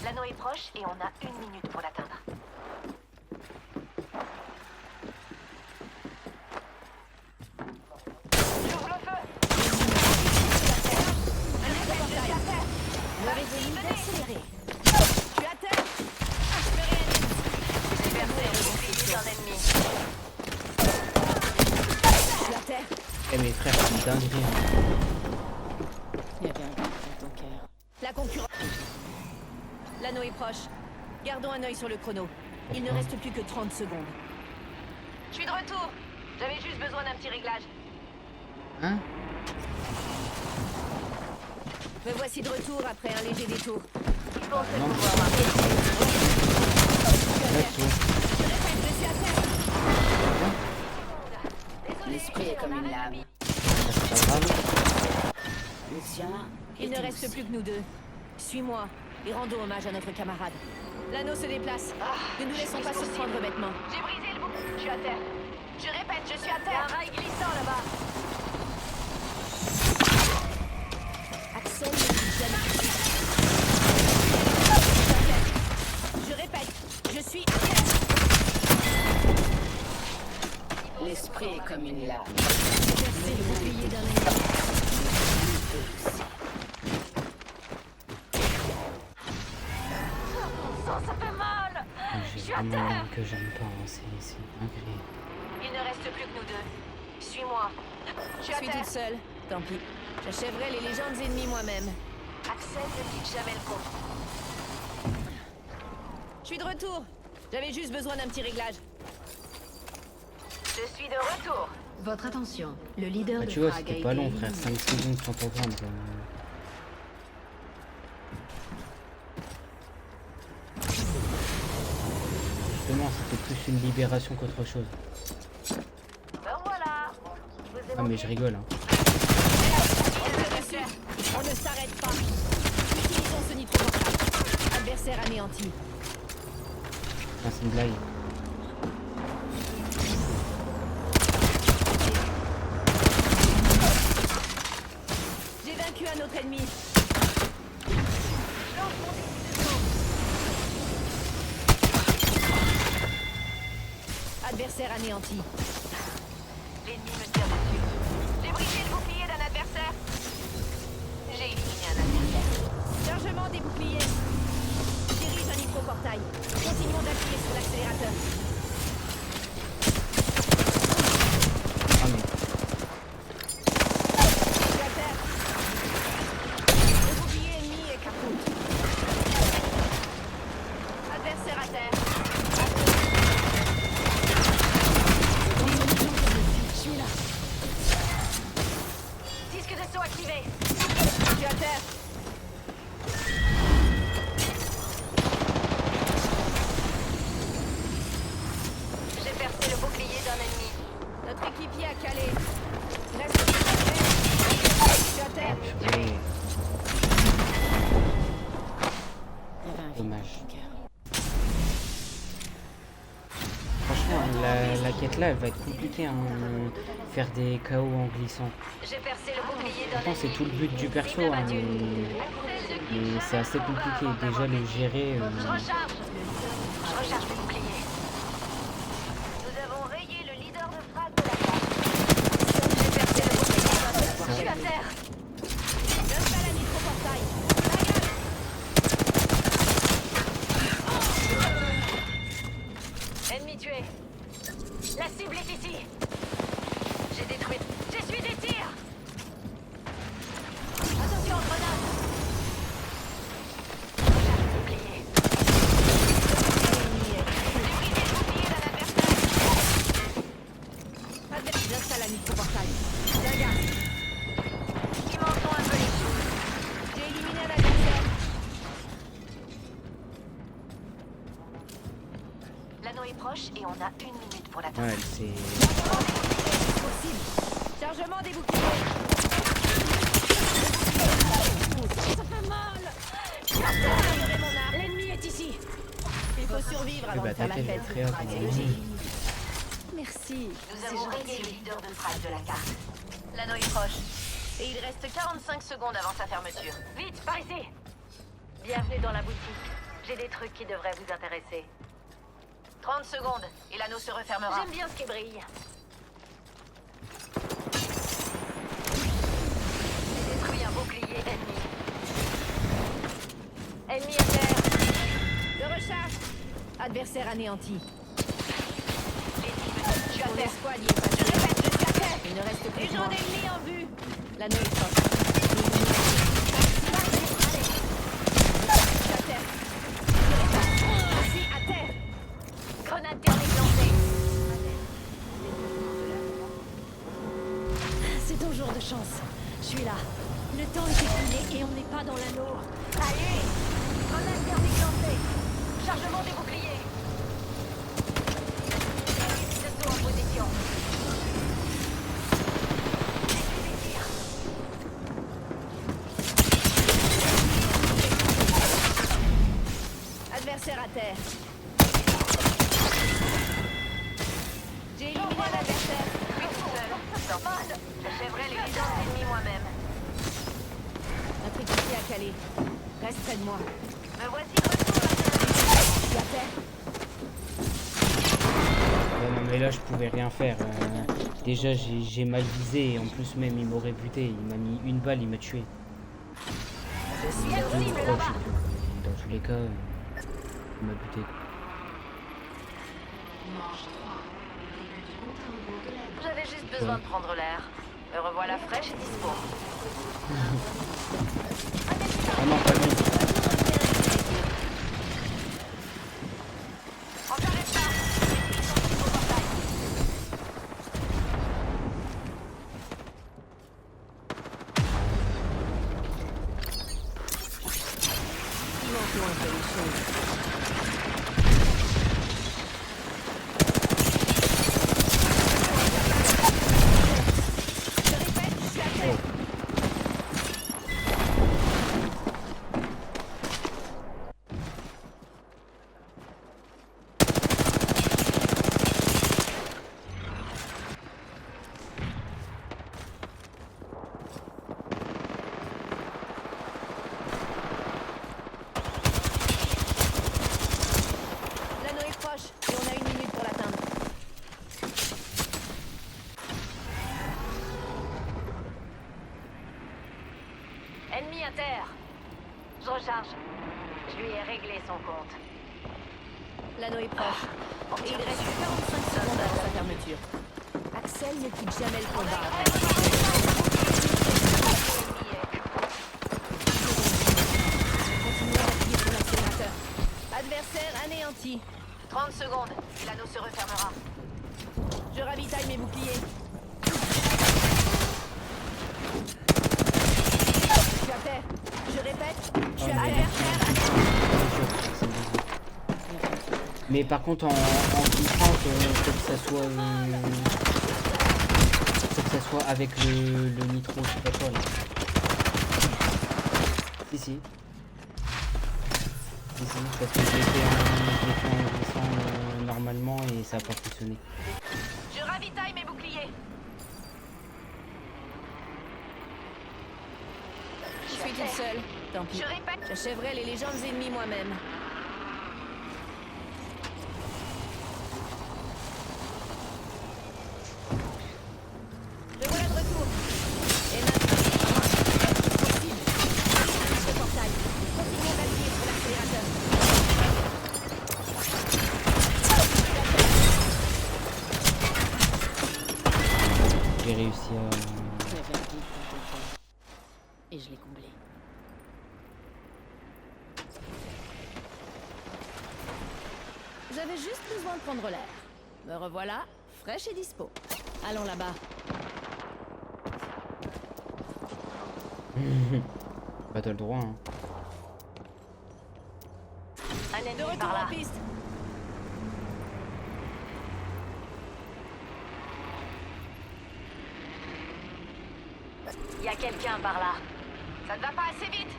S5: L'anneau est proche et on a 1 minute pour l'atteindre. J'ouvre le feu.
S3: Un nitro-portail. Le résolu d'accélérer. Tu es à terre. Je me réanime.
S5: J'ai versé le bouclier d'un ennemi.
S3: Je suis à terre.
S1: Eh mes frères, c'est une dinguerie.
S8: Il y avait un doute dans ton cœur.
S3: La concurrence. L'anneau est proche. Gardons un œil sur le chrono. Il ne reste plus que 30 secondes.
S5: Je suis de retour. J'avais juste besoin d'un petit réglage.
S1: Hein?
S3: Me voici de retour après un léger détour.
S5: Je pensais
S1: non.
S5: pouvoir marquer.
S1: Là, tout.
S3: Je répète, je suis à terre.
S8: L'esprit est comme une lame.
S1: C'est pas grave.
S8: Lucia,
S3: Il ne reste plus que nous deux. Suis-moi et rendons hommage à notre camarade. L'anneau se déplace. Ne nous laissons pas surprendre bêtement.
S5: J'ai brisé le bouc. Je suis à terre. Je répète, je suis à terre. Un rail glissant là-bas.
S3: Axel ne dit jamais. Je répète, je suis à terre.
S8: l'esprit est comme une lame.
S3: J'ai percé le bouclier d'un ennemi.
S5: Ça fait mal.
S1: J'ai vraiment un que j'aime pas, hein. C'est dingue.
S5: Il ne reste plus que nous deux. Suis-moi. Je suis
S3: Je
S5: à
S3: suis
S5: terre.
S3: toute seule. Tant pis. J'achèverai les légendes ennemies moi-même.
S5: Axel ne quitte jamais le compte.
S3: Je suis de retour. J'avais juste besoin d'un petit réglage.
S5: Je suis de retour.
S10: Votre attention, le leader
S1: Bah,
S10: de
S1: tu vois,
S10: Frag a
S1: c'était
S10: été
S1: pas long,
S10: éliminé.
S1: frère. 5 secondes sans t'entendre. Justement, c'était plus une libération qu'autre chose.
S5: Ben voilà. Je vous ai
S1: Ah, mais
S5: manqué.
S1: je rigole, hein.
S3: On ne s'arrête pas. Utilisons ce nitro-portable. Adversaire anéanti.
S1: Ah, c'est une blague.
S3: J'ai vaincu un autre ennemi. Adversaire anéanti.
S5: L'ennemi me tire dessus. J'ai brisé le bouclier d'un adversaire. J'ai éliminé un adversaire.
S3: Chargement des boucliers. Dirige un nitro-portail. Continuons d'appuyer sur l'accélérateur.
S1: Ah, mais
S3: Je suis à terre. Le bouclier ennemi est capote. Adversaire à terre. Je suis là.
S5: Disque de saut activé.
S3: Je suis à terre.
S5: J'ai percé le bouclier d'un ennemi.
S3: Notre équipier a calé. Reste à terre. Je suis à terre.
S1: purée,
S8: Il y avait un
S1: dommage.
S8: cœur.
S1: Franchement, la quête là, elle va être compliquée, hein. Faire des KO en glissant.
S5: J'ai percé le bouclier d'un
S1: Pourtant,
S5: ennemi.
S1: c'est tout le but du perso, hein, mais c'est assez compliqué. Déjà, le gérer.
S5: Je recharge. Je recharge le bouclier. Nous avons rayé le leader de Frag de la carte. J'ai percé le bouclier d'un ennemi. Je suis à terre.
S3: J'installe un nitro-portail.
S5: Ennemi tué. La cible est ici. J'ai détruit. J'essuie des tirs. Attention, grenade. Recharge le bouclier. J'ai brisé le bouclier d'un adversaire.
S3: J'installe un nitro-portail.
S5: Regarde. Cimentons un peu les choses.
S3: J'ai éliminé un adversaire.
S5: L'anneau est proche et on a 1 minute pour l'atteindre.
S1: Ouais, c'est.
S3: Possible. Chargement des boucliers. Ça fait mal. Libérez mon arme. L'ennemi est ici. Il faut survivre
S1: Eh
S3: avant
S1: bah,
S3: de faire la
S1: t'inquiète,
S3: fête.
S1: je vais très bien.
S3: Merci.
S5: Nous avons rayé le leader de Frag de la carte. L'anneau est proche. Et il reste 45 secondes avant sa fermeture. Vite, par ici. Bienvenue dans la boutique. J'ai des trucs qui devraient vous intéresser. 30 secondes et l'anneau se refermera. J'aime bien ce qui brille. J'ai détruit un bouclier ennemi. Ennemi à terre.
S3: Je recharge. Adversaire anéanti.
S5: L'ennemi me tire. Je suis à
S3: Mon
S5: terre.
S3: escouade y est passée.
S5: Je répète, je suis à terre.
S3: Il ne reste plus que
S5: Légion
S3: moi.
S5: d'ennemis en vue.
S3: L'anneau est proche. Je suis à terre. Je suis à terre.
S5: Grenade thermique lancée.
S3: C'est ton jour de chance. Je suis là. Le temps est écoulé et on n'est pas dans l'anneau.
S5: Allez, grenade thermique lancée. Chargement des boucliers. Service de saut en position.
S3: Adversaire à terre.
S5: J'ai éliminé l'adversaire. Je suis tout seul. Dans mode. J'achèverai les légendes ennemies moi-même.
S3: Un truc ici à caler. Reste près de moi.
S5: Me voici de retour.
S3: Tu à terre.
S1: Ouais, non, mais là, je pouvais rien faire. Déjà, j'ai mal visé et en plus, même, il m'aurait buté. Il m'a mis une balle, il m'a tué.
S5: Je suis
S1: Deux ou
S5: cible
S1: trois,
S5: là-bas.
S1: je sais plus. Dans tous les cas, il m'a buté.
S5: J'avais juste besoin de prendre l'air. Me revoilà fraîche et dispo.
S1: Ah non, pas lui.
S5: On s'arrête pas. Les sont tous au portail.
S3: Cimentons un peu les choses. Je répète, je suis à terre. L'anneau est proche et on a 1 minute pour l'atteindre.
S5: Ennemi à terre. Je recharge. Je lui ai réglé son compte.
S3: L'anneau est proche. Et il reste 45 secondes avant sa fermeture. Axel ne quitte jamais le combat. Continuez à appuyer sur l'accélérateur. Adversaire anéanti.
S5: 30 secondes et l'anneau se refermera.
S3: Je ravitaille mes boucliers. Je suis à terre. Je répète, je suis à terre.
S1: Mais par contre, en puissance, faut que ça soit... faut que ça soit avec le nitro, je sais pas quoi là. Si, parce que je l'ai fait en glissant normalement et ça a pas fonctionné.
S5: Je ravitaille mes boucliers.
S3: Je suis toute seule. Tant pis.
S5: Je répète.
S3: J'achèverai les légendes ennemies moi-même. Me voilà de retour. Et maintenant, possible. Ce portail. Continuons d'appuyer sur l'accélérateur.
S1: J'ai réussi à...
S3: Et je l'ai comblé. J'avais juste besoin de prendre l'air. Me revoilà, fraîche et dispo. Allons là-bas.
S1: Bah t'as le droit, hein.
S5: Un
S3: De
S5: ennemi
S3: retour
S5: par là.
S3: en piste.
S5: Il y a quelqu'un par là. Ça ne va pas assez vite.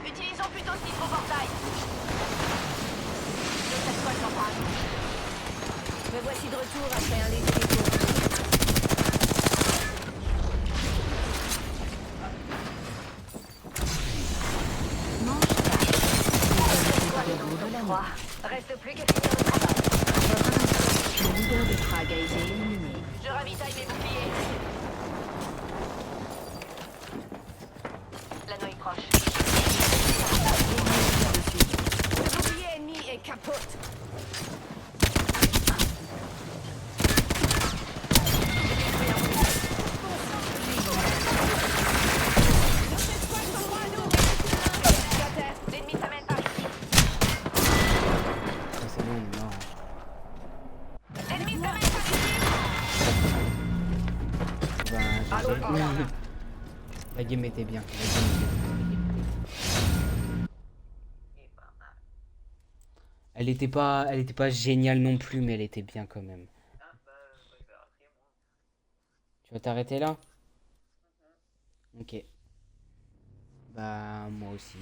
S5: Utilisons plutôt ce nitro-portail. Je sais quoi s'en parle.
S3: Me voici de retour après un léger détour.
S5: Trois. Reste plus qu'à finir le travail.
S10: Le leader de Prague a été éliminé.
S5: Je ravitaille mes boucliers. L'anneau est proche.
S3: Le bouclier ennemi est capote.
S5: L'ennemi s'amène par ici.
S1: Ah, c'est bon, on est mort. La game était bien. Elle était pas géniale non plus, mais elle était bien quand même. Tu vas t'arrêter là? Ok. Bah moi aussi.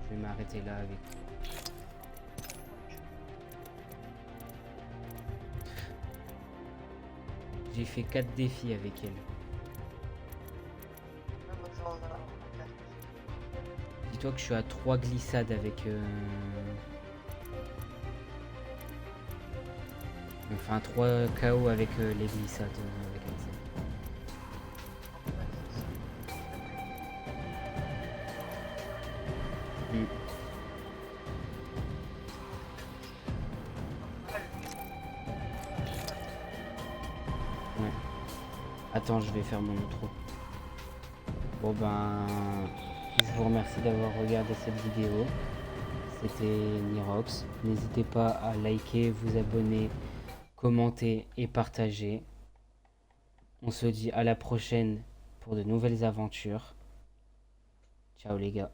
S1: Je vais m'arrêter là avec toi. J'ai fait 4 défis avec elle. Dis-toi que je suis à 3 glissades avec... Enfin 3 KO avec les glissades. Avec elle. Ouais. Attends, je vais faire mon outro. Bon ben, je vous remercie d'avoir regardé cette vidéo. C'était Nirox. N'hésitez pas à liker, vous abonner, commenter et partager. On se dit à la prochaine pour de nouvelles aventures. Ciao les gars.